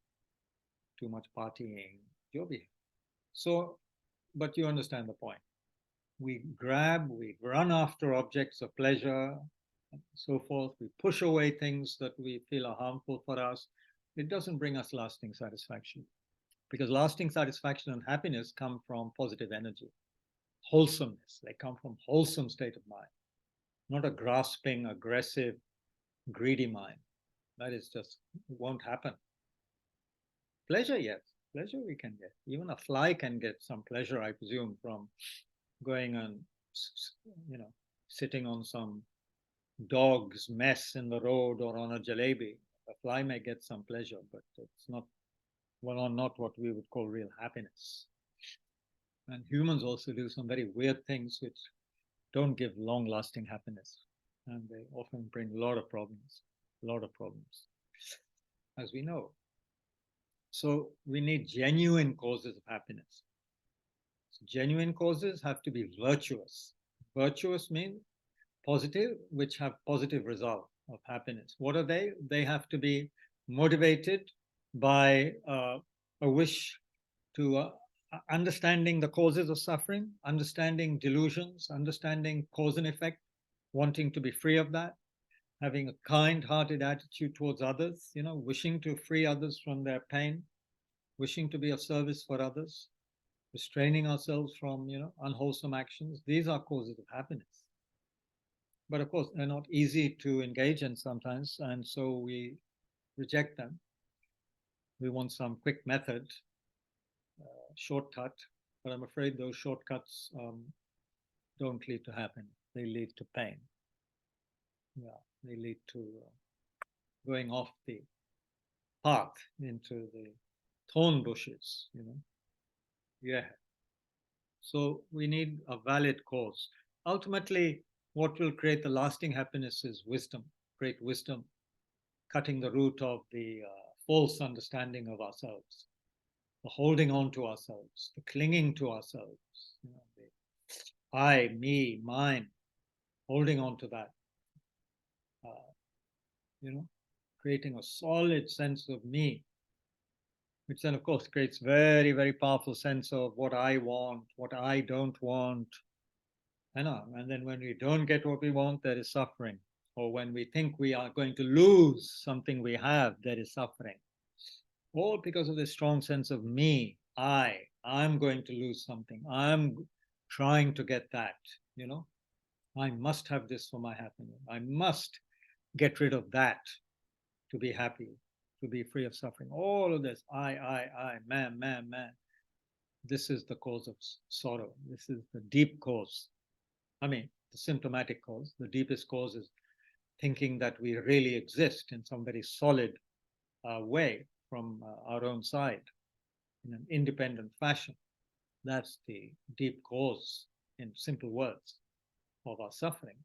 too much partying, So, but you understand the point. We run after objects of pleasure, and so forth. We push away things that we feel are harmful for us. It doesn't bring us lasting satisfaction, because lasting satisfaction and happiness come from positive energy, wholesomeness. They come from wholesome state of mind, not a grasping, aggressive, greedy mind. That is just, it won't happen. Pleasure, yes. Pleasure we can get. Even a fly can get some pleasure, I presume, from going and, sitting on some dog's mess in the road or on a jalebi. A fly may get some pleasure, but it's not, not what we would call real happiness. And humans also do some very weird things which don't give long-lasting happiness. And they often bring a lot of problems, as we know. So we need genuine causes of happiness. So genuine causes have to be virtuous. Virtuous means positive, which have positive result of happiness. What are they? They have to be motivated by a wish to understanding the causes of suffering, understanding delusions, understanding cause and effect, wanting to be free of that, having a kind-hearted attitude towards others, wishing to free others from their pain, wishing to be of service for others, restraining ourselves from, unwholesome actions. These are causes of happiness. But of course, they're not easy to engage in sometimes, and so we reject them. We want some quick method, shortcut, but I'm afraid those shortcuts don't lead to happiness. They lead to pain. Yeah, they lead to going off the path into the thorn bushes, Yeah. So we need a valid cause. Ultimately, what will create the lasting happiness is wisdom, great wisdom, cutting the root of the false understanding of ourselves, the holding on to ourselves, the clinging to ourselves, the I, me, mine, holding on to that, creating a solid sense of me, which then, of course, creates very, very powerful sense of what I want, what I don't want. And then when we don't get what we want, there is suffering. Or when we think we are going to lose something we have, there is suffering. All because of this strong sense of me, I'm going to lose something. I'm trying to get that, I must have this for my happiness. I must get rid of that to be happy, to be free of suffering. All of this, I, man. This is the cause of sorrow. This is the deep cause. I mean, the symptomatic cause. The deepest cause is thinking that we really exist in some very solid way from our own side in an independent fashion. That's the deep cause, in simple words, of our suffering.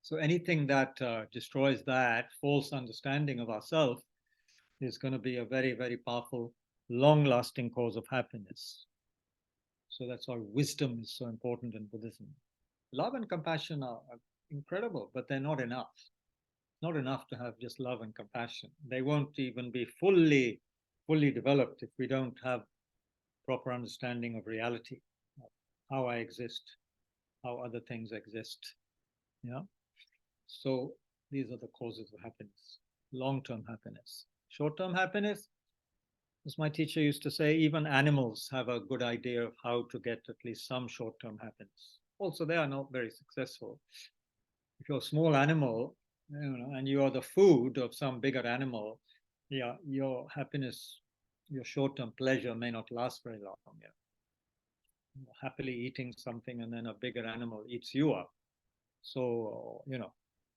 So anything that destroys that false understanding of ourselves is going to be a very, very powerful, long-lasting cause of happiness. So that's why wisdom is so important in Buddhism. Love and compassion are incredible, but they're not enough. Not enough to have just love and compassion. They won't even be fully developed if we don't have proper understanding of reality, of how I exist, how other things exist. Yeah. So these are the causes of happiness. Long-term happiness. Short-term happiness, as my teacher used to say, even animals have a good idea of how to get at least some short-term happiness. Also, they are not very successful. If you're a small animal, and you are the food of some bigger animal, yeah, your happiness, your short-term pleasure may not last very long. Yeah. You're happily eating something, and then a bigger animal eats you up. So,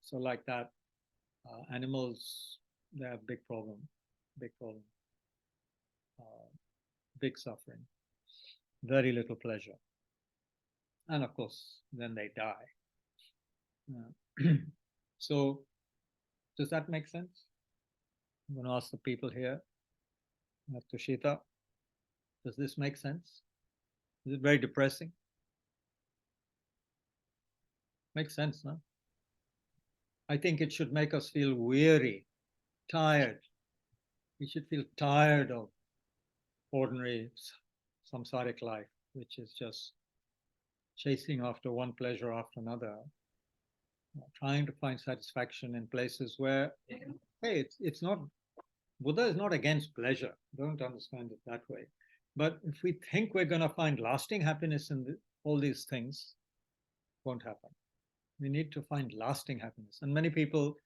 so like that, animals, they have big problem, big big suffering, very little pleasure. And of course, then they die. So does that make sense? I'm going to ask the people here. Tushita, does this make sense? Is it very depressing? Makes sense, no? I think it should make us feel weary, tired. We should feel tired of ordinary samsaric life, which is just chasing after one pleasure after another, trying to find satisfaction in places where, hey, it's not, Buddha is not against pleasure. Don't understand it that way. But if we think we're going to find lasting happiness in all these things, it won't happen. We need to find lasting happiness. And many people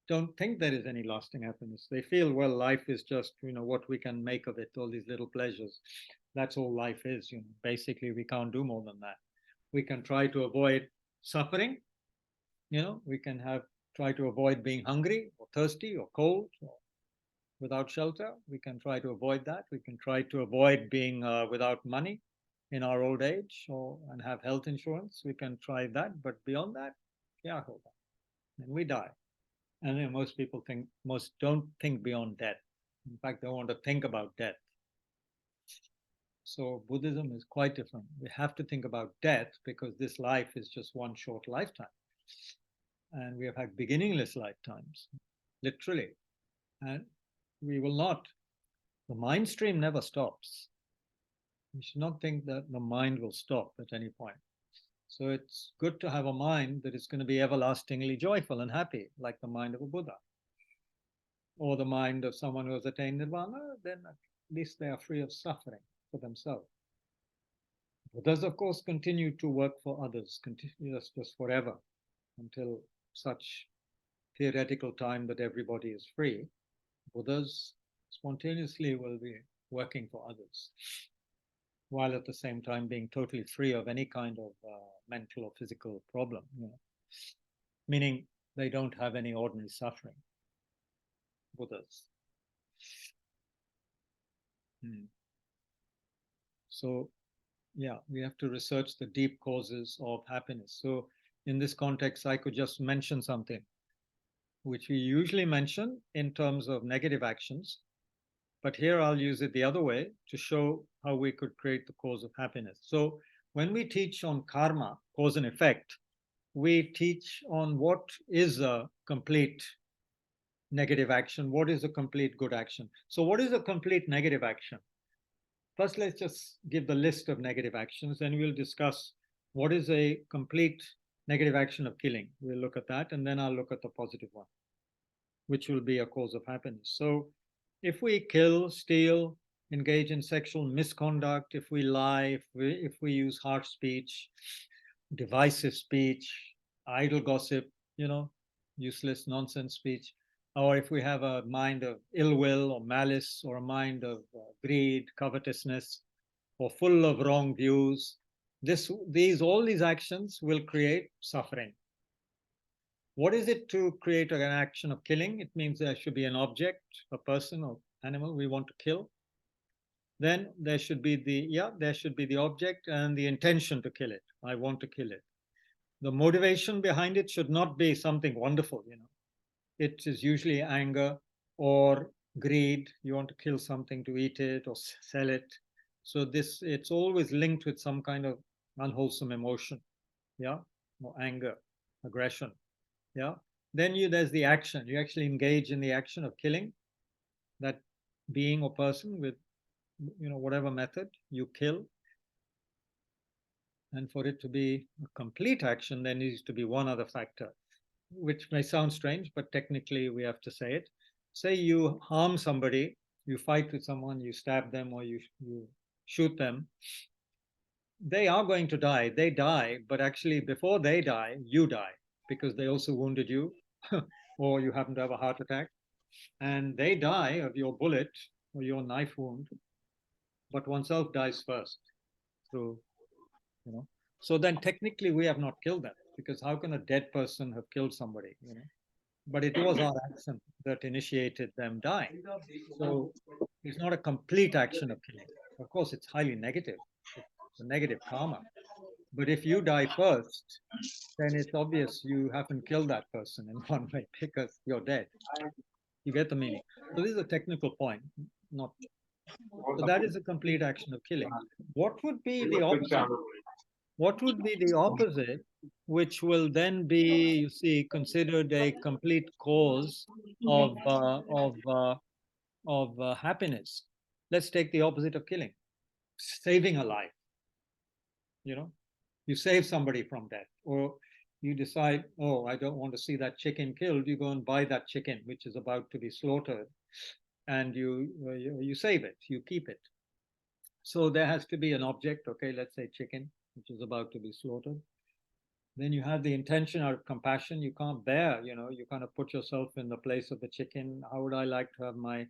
don't think there is any lasting happiness. They feel, well, life is just, what we can make of it, all these little pleasures. That's all life is. Basically, we can't do more than that. We can try to avoid suffering. We can try to avoid being hungry or thirsty or cold or without shelter. We can try to avoid that. We can try to avoid being without money in our old age and have health insurance. We can try that. But beyond that, yeah, hold on. And we die. And most don't think beyond death. In fact, they want to think about death. So Buddhism is quite different. We have to think about death because this life is just one short lifetime. And we have had beginningless lifetimes, literally. And we will not, the mind stream never stops. We should not think that the mind will stop at any point. So it's good to have a mind that is going to be everlastingly joyful and happy, like the mind of a Buddha. Or the mind of someone who has attained nirvana, then at least they are free of suffering for themselves. Buddhas, of course, continue to work for others, just forever, until such theoretical time that everybody is free. Buddhas spontaneously will be working for others, while at the same time being totally free of any kind of mental or physical problem, meaning they don't have any ordinary suffering. Buddhas. So, yeah, we have to research the deep causes of happiness. So, in this context, I could just mention something which we usually mention in terms of negative actions. But here I'll use it the other way to show how we could create the cause of happiness. So, when we teach on karma, cause and effect, we teach on what is a complete negative action, what is a complete good action. So, what is a complete negative action? First, let's just give the list of negative actions, then we'll discuss what is a complete negative action of killing. We'll look at that, and then I'll look at the positive one, which will be a cause of happiness. So if we kill, steal, engage in sexual misconduct, if we lie, if we use harsh speech, divisive speech, idle gossip, useless nonsense speech, or if we have a mind of ill will or malice, or a mind of greed, covetousness, or full of wrong views, all these actions will create suffering. What is it to create an action of killing? It means there should be an object, a person or animal we want to kill. Then there should be the object and the intention to kill it. I want to kill it. The motivation behind it should not be something wonderful, It is usually anger or greed. You want to kill something to eat it or sell it. So it's always linked with some kind of unwholesome emotion, or anger, aggression, Then there's the action. You actually engage in the action of killing that being or person with, whatever method you kill. And for it to be a complete action, there needs to be one other factor, which may sound strange, but technically we have to say it. Say you harm somebody, you fight with someone, you stab them, or you shoot them. They are going to die. They die, but actually before they die, you die, because they also wounded you, or you happen to have a heart attack, and they die of your bullet or your knife wound, but oneself dies first through, So then technically we have not killed them, because how can a dead person have killed somebody, But it was our action that initiated them dying. So it's not a complete action of killing. Of course, it's highly negative. It's a negative karma. But if you die first, then it's obvious you haven't killed that person in one way because you're dead. You get the meaning. So this is a technical point, not. So that is a complete action of killing. What would be the opposite? What would be the opposite, which will then be, you see, considered a complete cause of happiness? Let's take the opposite of killing, saving a life. You know, you save somebody from death, or you decide, oh, I don't want to see that chicken killed. You go and buy that chicken which is about to be slaughtered, and you save it, you keep it. So there has to be an object. Okay, let's say chicken, which is about to be slaughtered. Then you have the intention out of compassion. You can't bear, you kind of put yourself in the place of the chicken. How would I like to have my,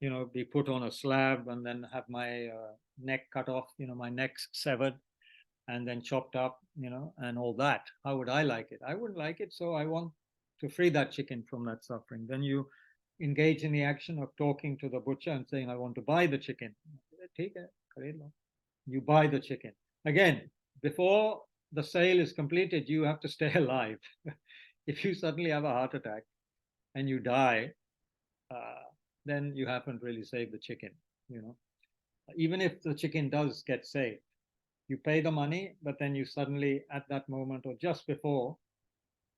be put on a slab and then have my neck cut off, my neck severed and then chopped up, and all that. How would I like it? I wouldn't like it. So I want to free that chicken from that suffering. Then you engage in the action of talking to the butcher and saying, I want to buy the chicken. You buy the chicken. Again, before the sale is completed, you have to stay alive. If you suddenly have a heart attack and you die, then you haven't really saved the chicken. Even if the chicken does get saved, you pay the money, but then you suddenly, at that moment or just before,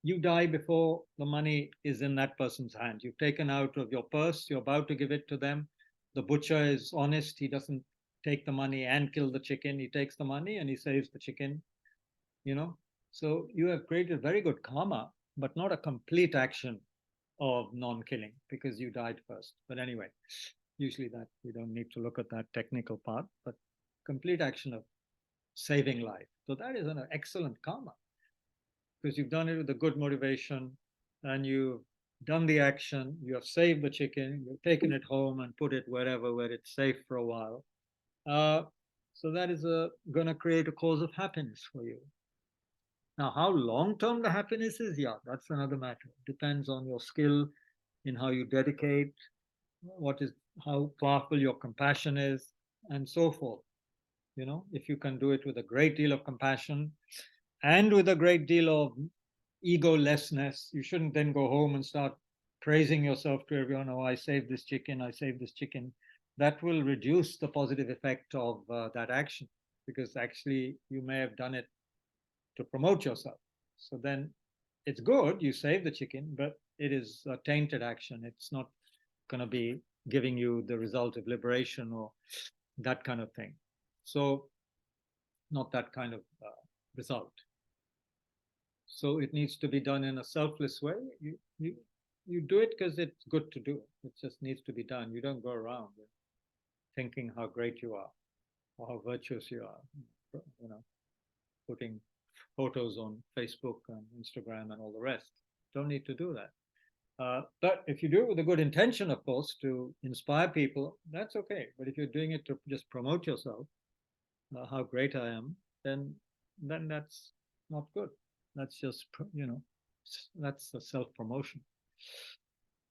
you die before the money is in that person's hand. You've taken out of your purse, you're about to give it to them. The butcher is honest. He doesn't take the money and kill the chicken. He takes the money and he saves the chicken. So you have created very good karma, but not a complete action of non-killing because you died first. But anyway, usually that we don't need to look at that technical part, but complete action of saving life. So that is an excellent karma because you've done it with a good motivation and you've done the action, you have saved the chicken, you've taken it home and put it wherever where it's safe for a while. So that is going to create a cause of happiness for you. Now, how long-term the happiness is, yeah, that's another matter. Depends on your skill in how you dedicate, how powerful your compassion is, and so forth. If you can do it with a great deal of compassion and with a great deal of egolessness, you shouldn't then go home and start praising yourself to everyone. Oh, I saved this chicken, I saved this chicken. That will reduce the positive effect of that action because actually you may have done it to promote yourself. So then it's good, you save the chicken, but it is a tainted action. It's not going to be giving you the result of liberation or that kind of thing. So not that kind of result. So it needs to be done in a selfless way. You do it because it's good to do. It just needs to be done. You don't go around thinking how great you are or how virtuous you are, putting photos on Facebook and Instagram and all the rest. Don't need to do that. But if you do it with a good intention, of course, to inspire people, that's okay. But if you're doing it to just promote yourself, how great I am, then that's not good. That's just, that's a self-promotion.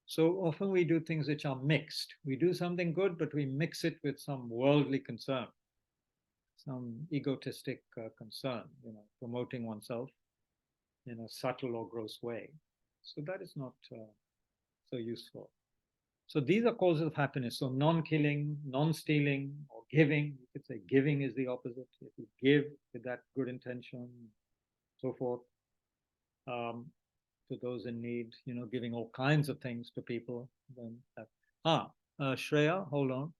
So often we do things which are mixed. We do something good, but we mix it with some worldly concern, some egotistic concern, promoting oneself in a subtle or gross way. So that is not so useful. So these are causes of happiness. So non-killing, non-stealing, or giving. You could say giving is the opposite. If you give with that good intention, so forth, to those in need, giving all kinds of things to people. Then Shreya, hold on.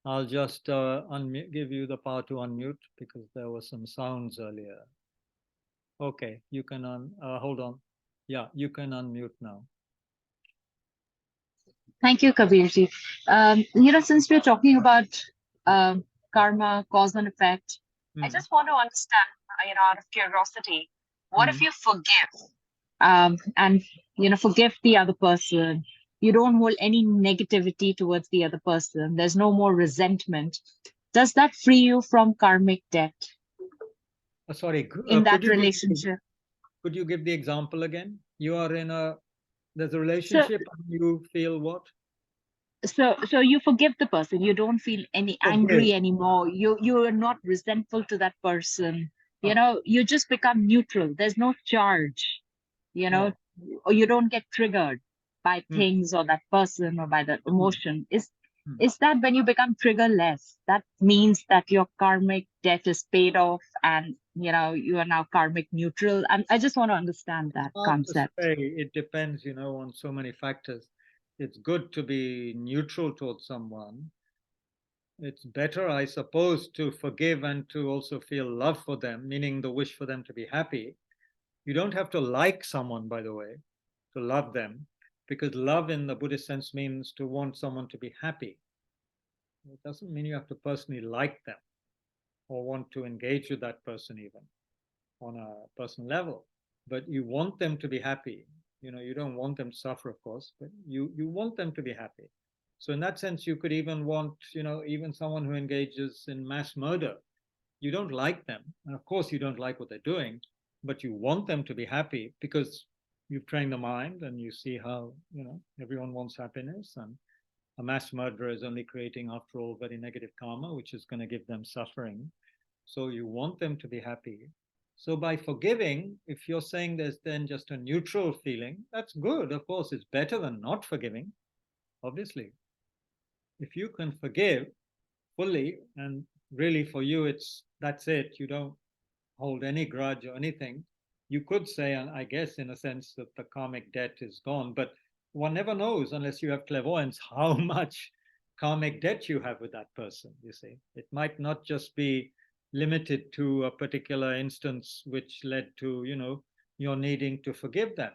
I'll just give you the power to unmute because there were some sounds earlier. Okay, you can hold on. Yeah, you can unmute now. Thank you, Kabirji. Since we're talking about karma, cause and effect, I just want to understand, out of curiosity, what if you forgive and, forgive the other person? You don't hold any negativity towards the other person. There's no more resentment. Does that free you from karmic debt? Sorry, in that relationship. Could you give the example again? You are in there's a relationship and you feel what? So you forgive the person. You don't feel any angry anymore. You are not resentful to that person. You know, you just become neutral. There's no charge, you know, or you don't get triggered by things or that person or by the emotion. Is that when you become triggerless, that means that your karmic debt is paid off and, you know, you are now karmic neutral? And I just want to understand that Hard to concept. say. It depends, on so many factors. It's good to be neutral towards someone. It's better, I suppose, to forgive and to also feel love for them, meaning the wish for them to be happy. You don't have to like someone, by the way, to love them, because love in the Buddhist sense means to want someone to be happy. It doesn't mean you have to personally like them or want to engage with that person even on a personal level, but you want them to be happy. You don't want them to suffer, of course, but you want them to be happy. So in that sense, you could even want, even someone who engages in mass murder. You don't like them, and of course you don't like what they're doing, but you want them to be happy because you've trained the mind and you see how, everyone wants happiness, and a mass murderer is only creating, after all, very negative karma, which is going to give them suffering. So you want them to be happy. So by forgiving, if you're saying there's then just a neutral feeling, that's good. Of course, it's better than not forgiving, obviously. If you can forgive fully, and really for you, that's it, you don't hold any grudge or anything, you could say, and I guess in a sense, that the karmic debt is gone. But one never knows unless you have clairvoyance how much karmic debt you have with that person. You see, it might not just be limited to a particular instance which led to, your needing to forgive them.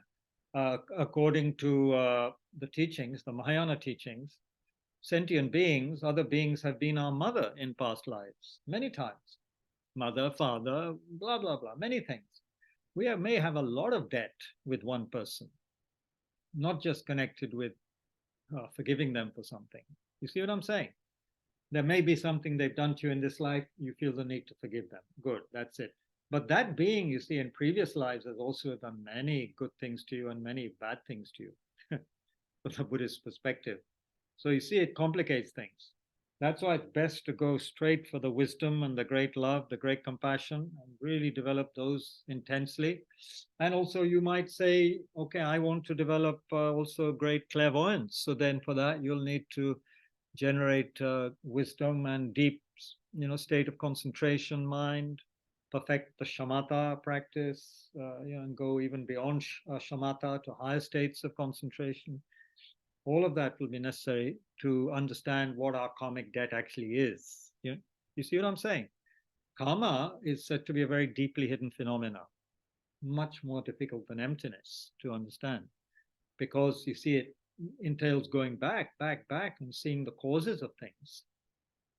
According to the teachings, the Mahayana teachings, sentient beings, other beings, have been our mother in past lives many times. Mother, father, blah, blah, blah, many things. May have a lot of debt with one person, not just connected with forgiving them for something. You see what I'm saying? There may be something they've done to you in this life, you feel the need to forgive them. Good, that's it. But that being, you see, in previous lives has also done many good things to you and many bad things to you from the Buddhist perspective. So you see, it complicates things. That's why it's best to go straight for the wisdom and the great love, the great compassion, and really develop those intensely. And also, you might say, okay, I want to develop also great clairvoyance. So then for that, you'll need to generate wisdom and deep, state of concentration mind, perfect the shamatha practice, and go even beyond shamatha to higher states of concentration. All of that will be necessary to understand what our karmic debt actually is. You see what I'm saying? Karma is said to be a very deeply hidden phenomena, much more difficult than emptiness to understand, because you see, it entails going back, and seeing the causes of things,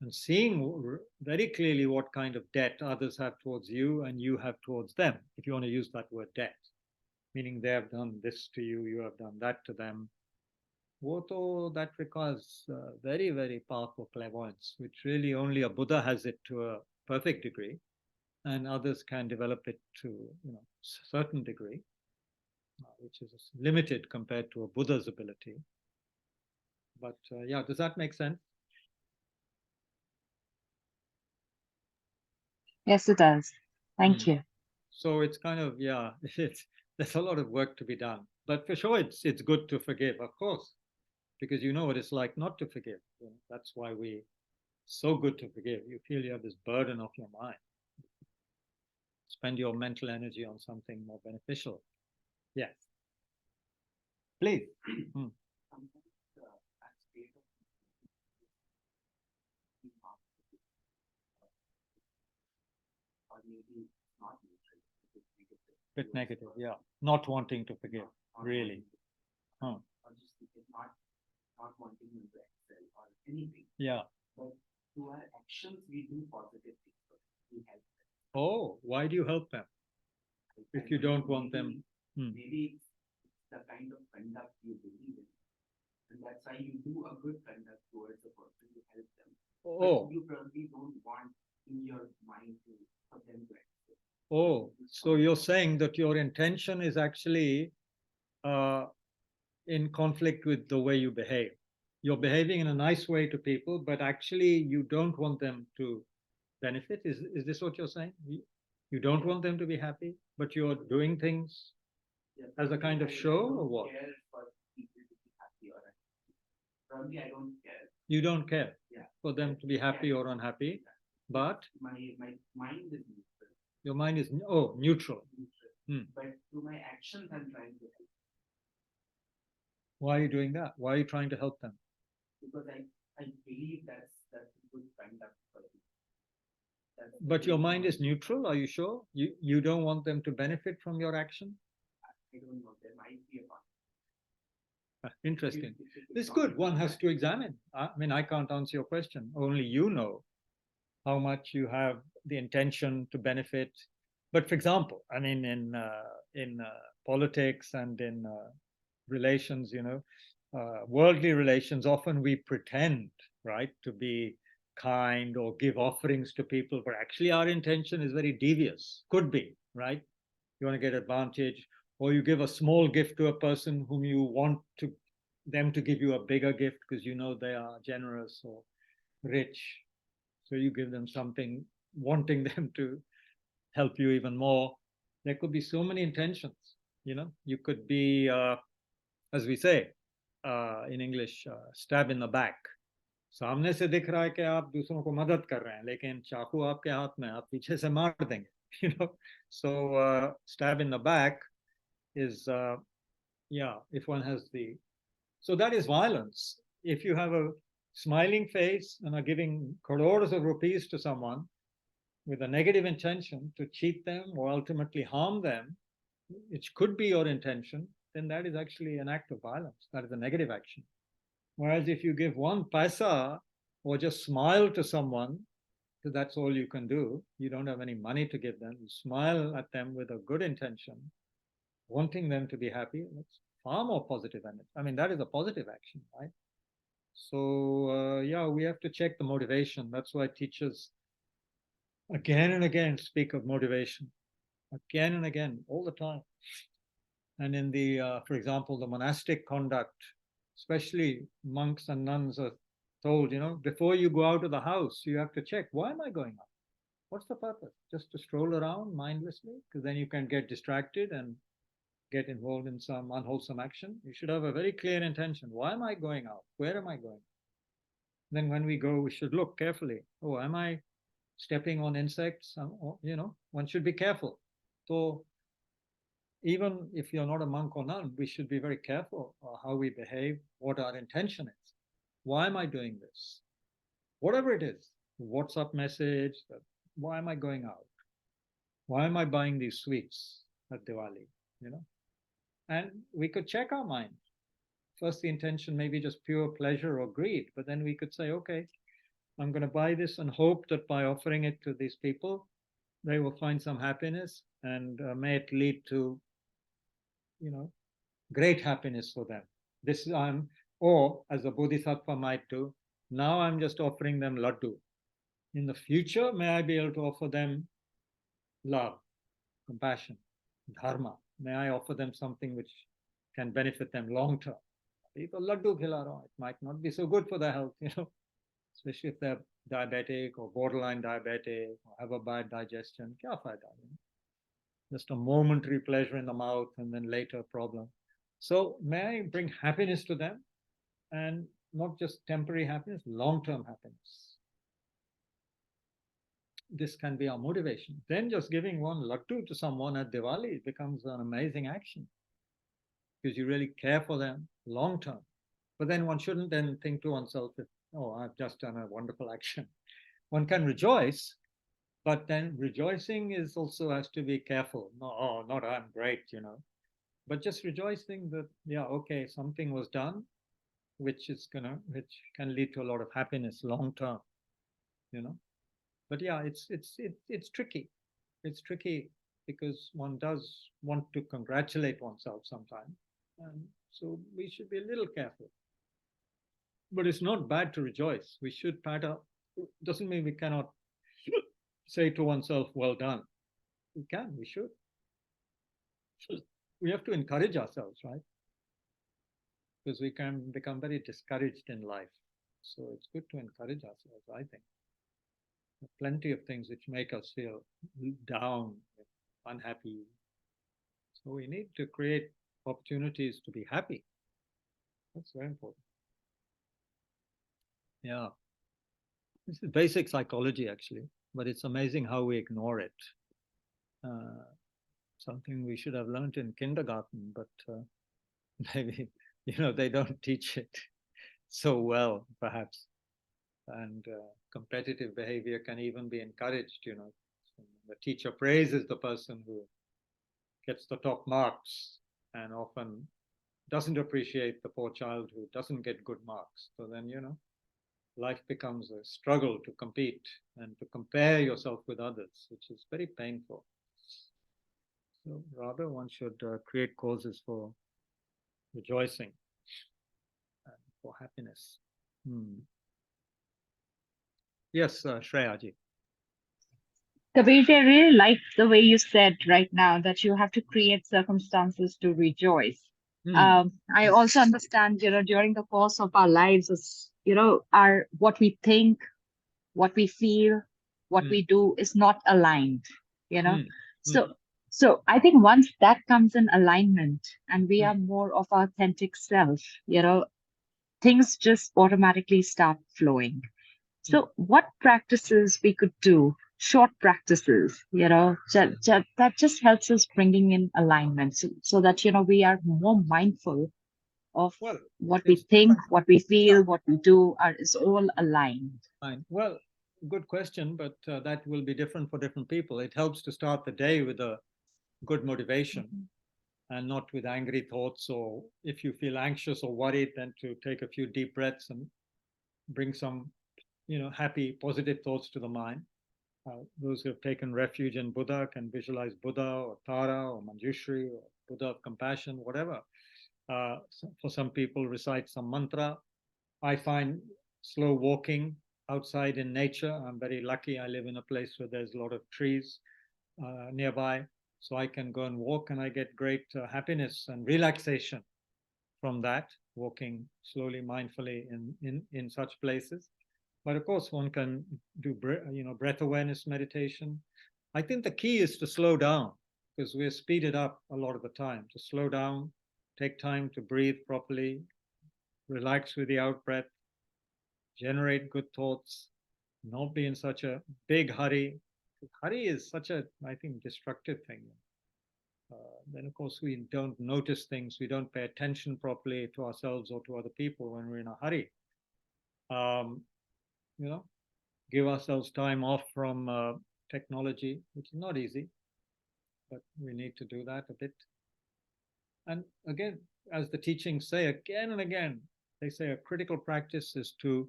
and seeing very clearly what kind of debt others have towards you and you have towards them, if you want to use that word debt, meaning they have done this to you, you have done that to them. That requires very, very powerful clairvoyance, which really only a Buddha has it to a perfect degree, and others can develop it to a certain degree, which is limited compared to a Buddha's ability. But yeah, does that make sense? Yes, it does. Thank you. So it's kind of, yeah, there's a lot of work to be done. But for sure, it's good to forgive, of course, because you know what it's like not to forgive. That's why so good to forgive. You feel you have this burden off your mind. Spend your mental energy on something more beneficial. Yes. Please. Bit negative, yeah. Not wanting to forgive, really. Or just not wanting them to excel or anything. Yeah. But through our actions, we do positive things. We help them. Oh, why do you help them? If you don't want them. Maybe it's the kind of conduct you believe in. And that's why you do a good conduct towards the person to help them. Oh. But you probably don't want in your mind for them to excel. Oh, so you're saying that your intention is actually in conflict with the way you behave. You're behaving in a nice way to people, but actually you don't want them to benefit. Is this what you're saying? You don't want them to be happy, but you're doing things as a kind of show, or what? Care for people to be happy or unhappy. Probably I don't care. You don't care Yeah. for them to be happy or unhappy, but My mind is neutral. your mind is neutral. But through my actions, I'm trying to help. Why are you doing that? Why are you trying to help them? Because I believe that's a good conduct for them. But your mind is neutral, are you sure? You don't want them to benefit from your action? I don't know. There might be a Interesting. It's good. One has to examine. I mean, I can't answer your question. Only you know how much you have the intention to benefit. But for example, I mean, in politics and in relations, worldly relations, often we pretend, right, to be kind or give offerings to people, but actually our intention is very devious. Could be, right? You want to get advantage, or you give a small gift to a person whom you want them to give you a bigger gift because you know they are generous or rich. So you give them something, wanting them to help you even more. There could be so many intentions. You could be, as we say in English, stab in the back. सामने से दिख रहा है कि आप दूसरों को मदद कर रहे हैं, लेकिन चाकू आपके हाथ में, आप पीछे से मार देंगे. So stab in the back is if one has so that is violence. If you have a smiling face and are giving crores of rupees to someone with a negative intention to cheat them or ultimately harm them, which could be your intention, then that is actually an act of violence. That is a negative action. Whereas if you give one paisa or just smile to someone, because that's all you can do, you don't have any money to give them, you smile at them with a good intention, wanting them to be happy, that's far more positive. I mean, that is a positive action, right? So, we have to check the motivation. That's why teachers again and again speak of motivation, again and again, all the time. And in for example, the monastic conduct, especially monks and nuns are told, before you go out of the house, you have to check, why am I going out? What's the purpose? Just to stroll around mindlessly? Because then you can get distracted and get involved in some unwholesome action. You should have a very clear intention. Why am I going out? Where am I going? Then when we go, we should look carefully. Oh, am I stepping on insects? One should be careful. So even if you're not a monk or nun, we should be very careful how we behave, what our intention is. Why am I doing this? Whatever it is, WhatsApp message, why am I going out? Why am I buying these sweets at Diwali? And we could check our mind. First, the intention may be just pure pleasure or greed, but then we could say, okay, I'm going to buy this and hope that by offering it to these people, they will find some happiness and may it lead to, great happiness for them. Or as a bodhisattva might do, now I'm just offering them laddu. In the future, may I be able to offer them love, compassion, dharma. May I offer them something which can benefit them long term. People laddu khila raha, it might not be so good for their health, especially if they're diabetic or borderline diabetic or have a bad digestion. Kya fayda? Just a momentary pleasure in the mouth and then later problem. So may I bring happiness to them, and not just temporary happiness, long-term happiness. This can be our motivation. Then just giving one laddu to someone at Diwali becomes an amazing action because you really care for them long-term. But then one shouldn't then think to oneself, oh, I've just done a wonderful action. One can rejoice, but then rejoicing is also has to be careful. No, not I'm great, but just rejoicing that, okay, something was done, which can lead to a lot of happiness long term, But it's tricky. It's tricky because one does want to congratulate oneself sometimes, and so we should be a little careful. But it's not bad to rejoice. We should pat up. Doesn't mean we cannot say to oneself, well done. We can, we should. We have to encourage ourselves, right? Because we can become very discouraged in life. So it's good to encourage ourselves, I think. There are plenty of things which make us feel down, unhappy. So we need to create opportunities to be happy. That's very important. Yeah. This is basic psychology, actually, but it's amazing how we ignore it. Something we should have learned in kindergarten, but maybe, they don't teach it so well, perhaps. And competitive behavior can even be encouraged. The teacher praises the person who gets the top marks and often doesn't appreciate the poor child who doesn't get good marks. So then, life becomes a struggle to compete and to compare yourself with others, which is very painful. So rather, one should create causes for rejoicing and for happiness. Yes, Shreyaji. Kabir, I really like the way you said right now that you have to create circumstances to rejoice. I also understand, during the course of our lives, what we think, what we feel, what we do is not aligned, So I think once that comes in alignment and we are more of our authentic self, things just automatically start flowing. So what practices we could do, short practices, that just helps us bringing in alignment so that, we are more mindful of what we think, what we feel, what we do is all aligned. Fine. Well, good question, but that will be different for different people. It helps to start the day with a good motivation and not with angry thoughts, or if you feel anxious or worried, then to take a few deep breaths and bring some, happy, positive thoughts to the mind. Those who have taken refuge in Buddha can visualize Buddha or Tara or Manjushri or Buddha of compassion, whatever. For some people, recite some mantra. I find slow walking outside in nature. I'm very lucky. I live in a place where there's a lot of trees nearby, so I can go and walk, and I get great happiness and relaxation from that, walking slowly, mindfully in such places. But of course, one can do breath awareness meditation. I think the key is to slow down, because we're speeded up a lot of the time. To slow down, take time to breathe properly, relax with the out breath, generate good thoughts, not be in such a big hurry. Hurry is such a, I think, destructive thing. Then, of course, we don't notice things. We don't pay attention properly to ourselves or to other people when we're in a hurry. Give ourselves time off from technology, which is not easy, but we need to do that a bit. And again, as the teachings say again and again, they say a critical practice is to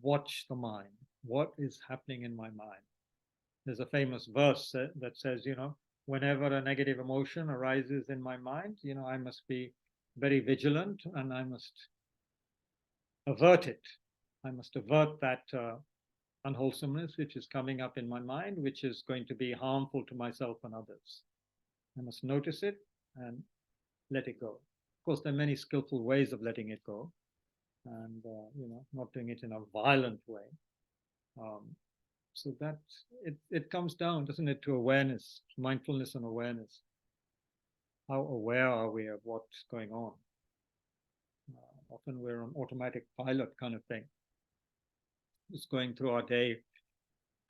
watch the mind. What is happening in my mind? There's a famous verse that says, whenever a negative emotion arises in my mind, I must be very vigilant and I must avert it. I must avert that unwholesomeness which is coming up in my mind, which is going to be harmful to myself and others. I must notice it and let it go. Of course, there are many skillful ways of letting it go, and not doing it in a violent way. So that it comes down, doesn't it, to awareness, mindfulness and awareness. How aware are we of what's going on? Often we're on automatic pilot kind of thing, just going through our day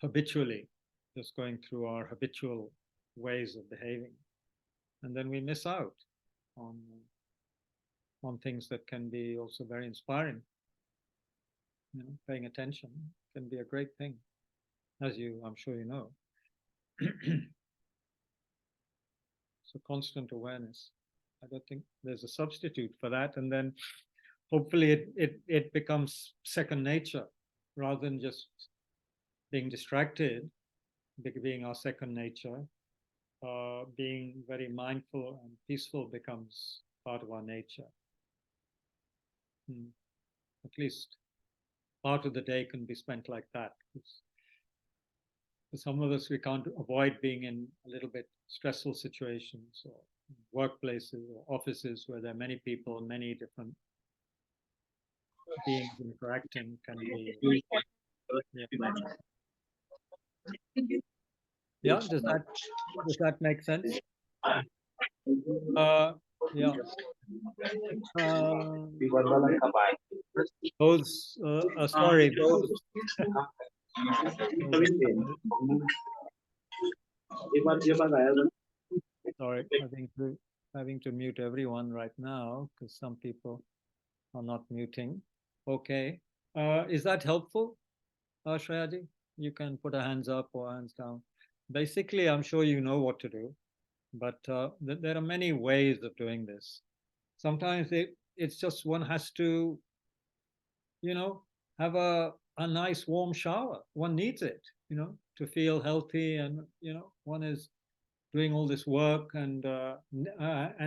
habitually, just going through our habitual ways of behaving, and then we miss out on things that can be also very inspiring. Paying attention can be a great thing, as I'm sure you know. So constant awareness. I don't think there's a substitute for that. And then hopefully it becomes second nature, rather than just being distracted, being our second nature. Being very mindful and peaceful becomes part of our nature. At least part of the day can be spent like that. For some of us, we can't avoid being in a little bit stressful situations, or workplaces or offices where there are many people, many different beings interacting, can be Yeah, does that make sense? Yeah. Those sorry, sorry, having to mute everyone right now because some people are not muting. Okay. Is that helpful, Shreyaji? You can put a hands up or hands down. Basically, I'm sure you know what to do, but there are many ways of doing this. Sometimes it's just one has to, have a nice warm shower. One needs it, to feel healthy, and one is doing all this work and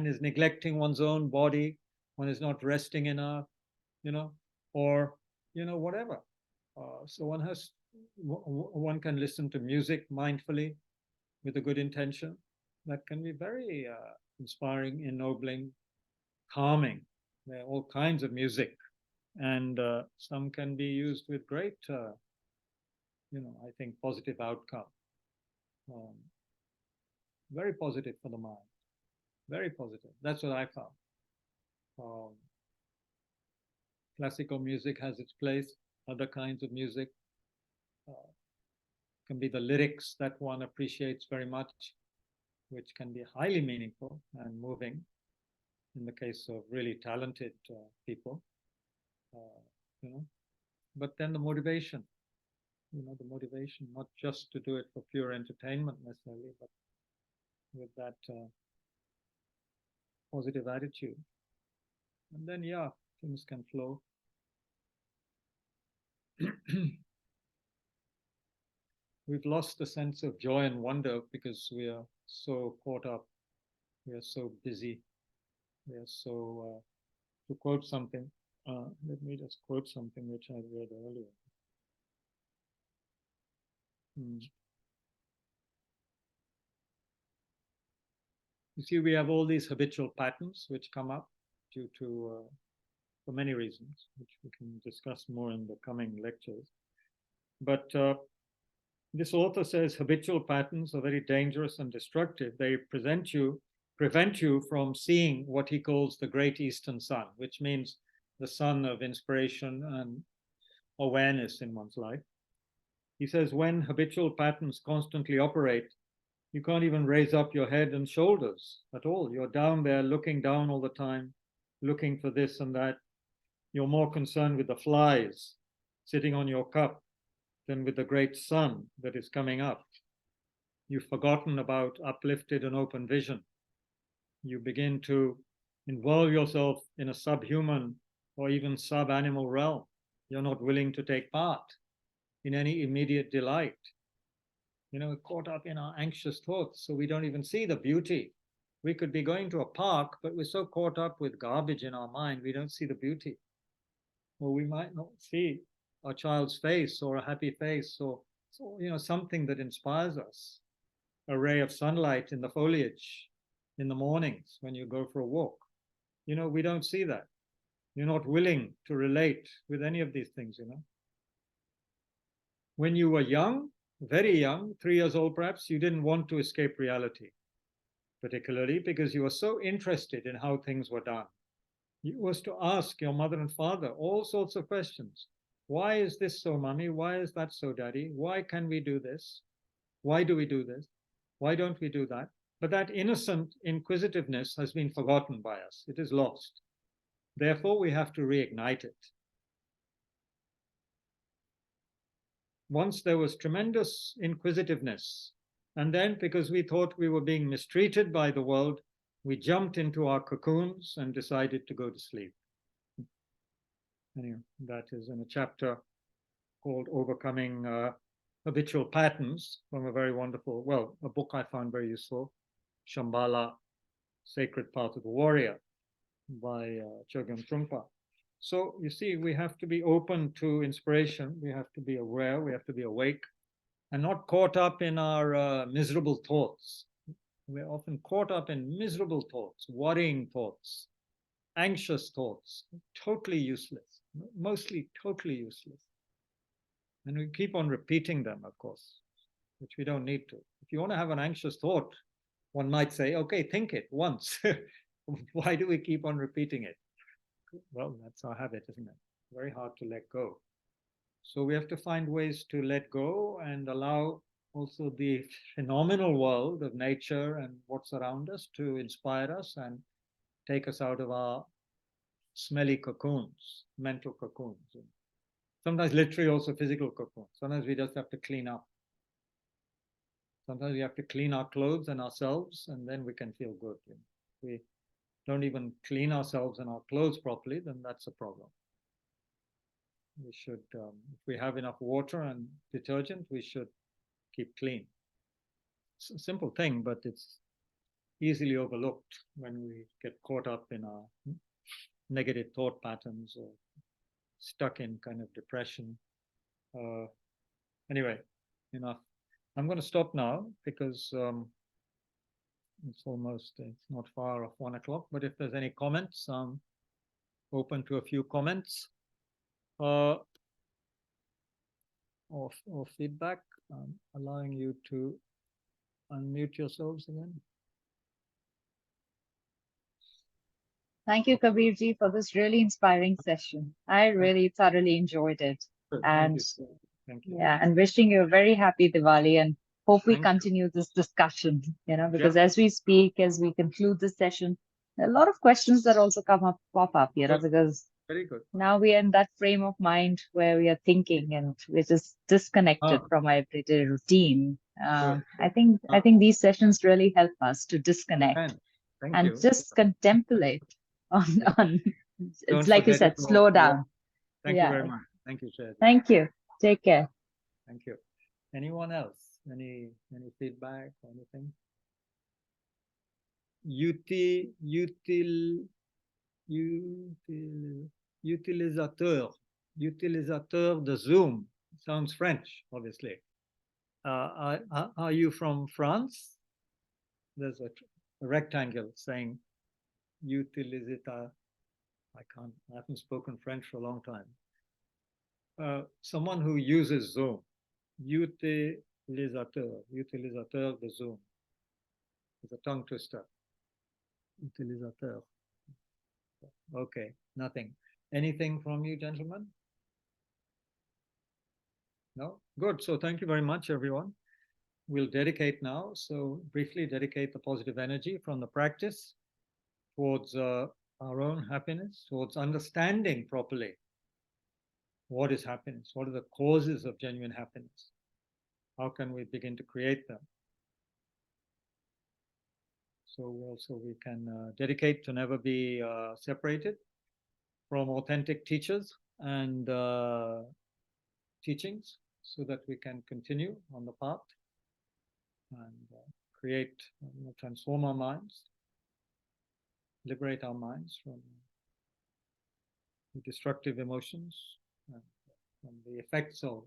is neglecting one's own body. One is not resting enough, or whatever. So one can listen to music mindfully with a good intention. That can be very inspiring, ennobling, calming. There are all kinds of music, and some can be used with great, I think, positive outcome. Um, very positive for the mind. Very positive. That's what I found. Classical music has its place. Other kinds of music can be the lyrics that one appreciates very much, which can be highly meaningful and moving in the case of really talented people. But then the motivation, not just to do it for pure entertainment necessarily, but with that positive attitude. And then, yeah, things can flow. We've lost the sense of joy and wonder because we are so caught up. We are so busy. We are so, to quote something, let me just quote something which I read earlier. You see, we have all these habitual patterns which come up due to, for many reasons, which we can discuss more in the coming lectures. But this author says habitual patterns are very dangerous and destructive. They prevent you from seeing what he calls the great eastern sun, which means the sun of inspiration and awareness in one's life. He says when habitual patterns constantly operate, you can't even raise up your head and shoulders at all. You're down there looking down all the time, looking for this and that. You're more concerned with the flies sitting on your cup than with the great sun that is coming up. You've forgotten about uplifted and open vision. You begin to involve yourself in a subhuman or even sub-animal realm. You're not willing to take part in any immediate delight. We're caught up in our anxious thoughts, so we don't even see the beauty. We could be going to a park, but we're so caught up with garbage in our mind, we don't see the beauty. Or we might not see a child's face or a happy face or something that inspires us. A ray of sunlight in the foliage in the mornings when you go for a walk. We don't see that. You're not willing to relate with any of these things, When you were young, very young, 3 years old perhaps, you didn't want to escape reality, particularly because you were so interested in how things were done. You was to ask your mother and father all sorts of questions. Why is this so, mommy? Why is that so, daddy? Why can we do this? Why do we do this? Why don't we do that? But that innocent inquisitiveness has been forgotten by us. It is lost. Therefore, we have to reignite it. Once there was tremendous inquisitiveness, and then because we thought we were being mistreated by the world, we jumped into our cocoons and decided to go to sleep. Anyway, that is in a chapter called Overcoming Habitual Patterns from a very wonderful, a book I found very useful, Shambhala, Sacred Path of the Warrior by Chogyam Trungpa. So you see, we have to be open to inspiration. We have to be aware. We have to be awake and not caught up in our miserable thoughts. We're often caught up in miserable thoughts, worrying thoughts, anxious thoughts, totally useless, mostly totally useless. And we keep on repeating them, of course, which we don't need to. If you want to have an anxious thought, one might say, okay, think it once. Why do we keep on repeating it? Well, that's our habit, isn't it? Very hard to let go. So we have to find ways to let go and allow also the phenomenal world of nature and what's around us to inspire us and take us out of our smelly cocoons, mental cocoons. Sometimes literally also physical cocoons. Sometimes we just have to clean up. Sometimes we have to clean our clothes and ourselves, and then we can feel good. If we don't even clean ourselves and our clothes properly, then that's a problem. We should, if we have enough water and detergent, we should keep clean. It's a simple thing, but it's easily overlooked when we get caught up in our negative thought patterns or stuck in kind of depression. Anyway, enough. I'm going to stop now because it's not far off 1 o'clock. But if there's any comments, I'm open to a few comments or feedback. I'm allowing you to unmute yourselves again. Thank you, Kabirji, for this really inspiring session. I really thoroughly enjoyed it. And Thank you. Yeah, and wishing you a very happy Diwali, and hope we continue this discussion, because as we speak, as we conclude this session, a lot of questions that also pop up, because very good. Now we are in that frame of mind where we are thinking and we're just disconnected from our everyday routine. I think these sessions really help us to disconnect and just contemplate on it's like you said, slow down. Thank you very much. Thank you, Chair. Thank you. Take care. Thank you. Anyone else? Any feedback or anything? Utilisateur de Zoom. Sounds French, obviously. Are you from France? There's a rectangle saying utilisateur. I haven't spoken French for a long time. Someone who uses Zoom. Utilisateur de Zoom. It's a tongue twister. Utilisateur. Okay, nothing. Anything from you, gentlemen? No? Good. So thank you very much, everyone. We'll dedicate now. So briefly dedicate the positive energy from the practice towards our own happiness, towards understanding properly what is happiness, what are the causes of genuine happiness, how can we begin to create them. So also we can dedicate to never be separated from authentic teachers and teachings, so that we can continue on the path and create, transform our minds, liberate our minds from the destructive emotions and from the effects of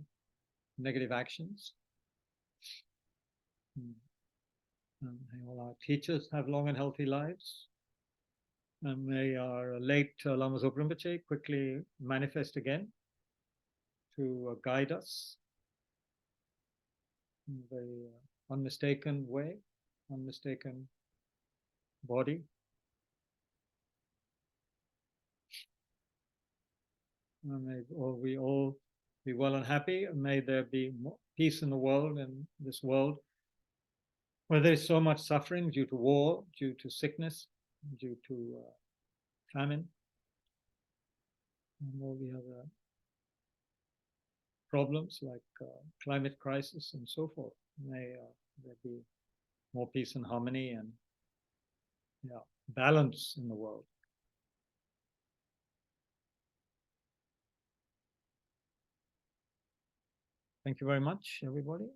negative actions. And may all our teachers have long and healthy lives. And may our late Lama Zopa Rinpoche quickly manifest again to guide us in a very unmistaken way, unmistaken body. And may we all be well and happy, and may there be more peace in the world, in this world where there's so much suffering due to war, due to sickness, due to famine, and all the other problems like climate crisis and so forth. May there be more peace and harmony and balance in the world. Thank you very much, everybody.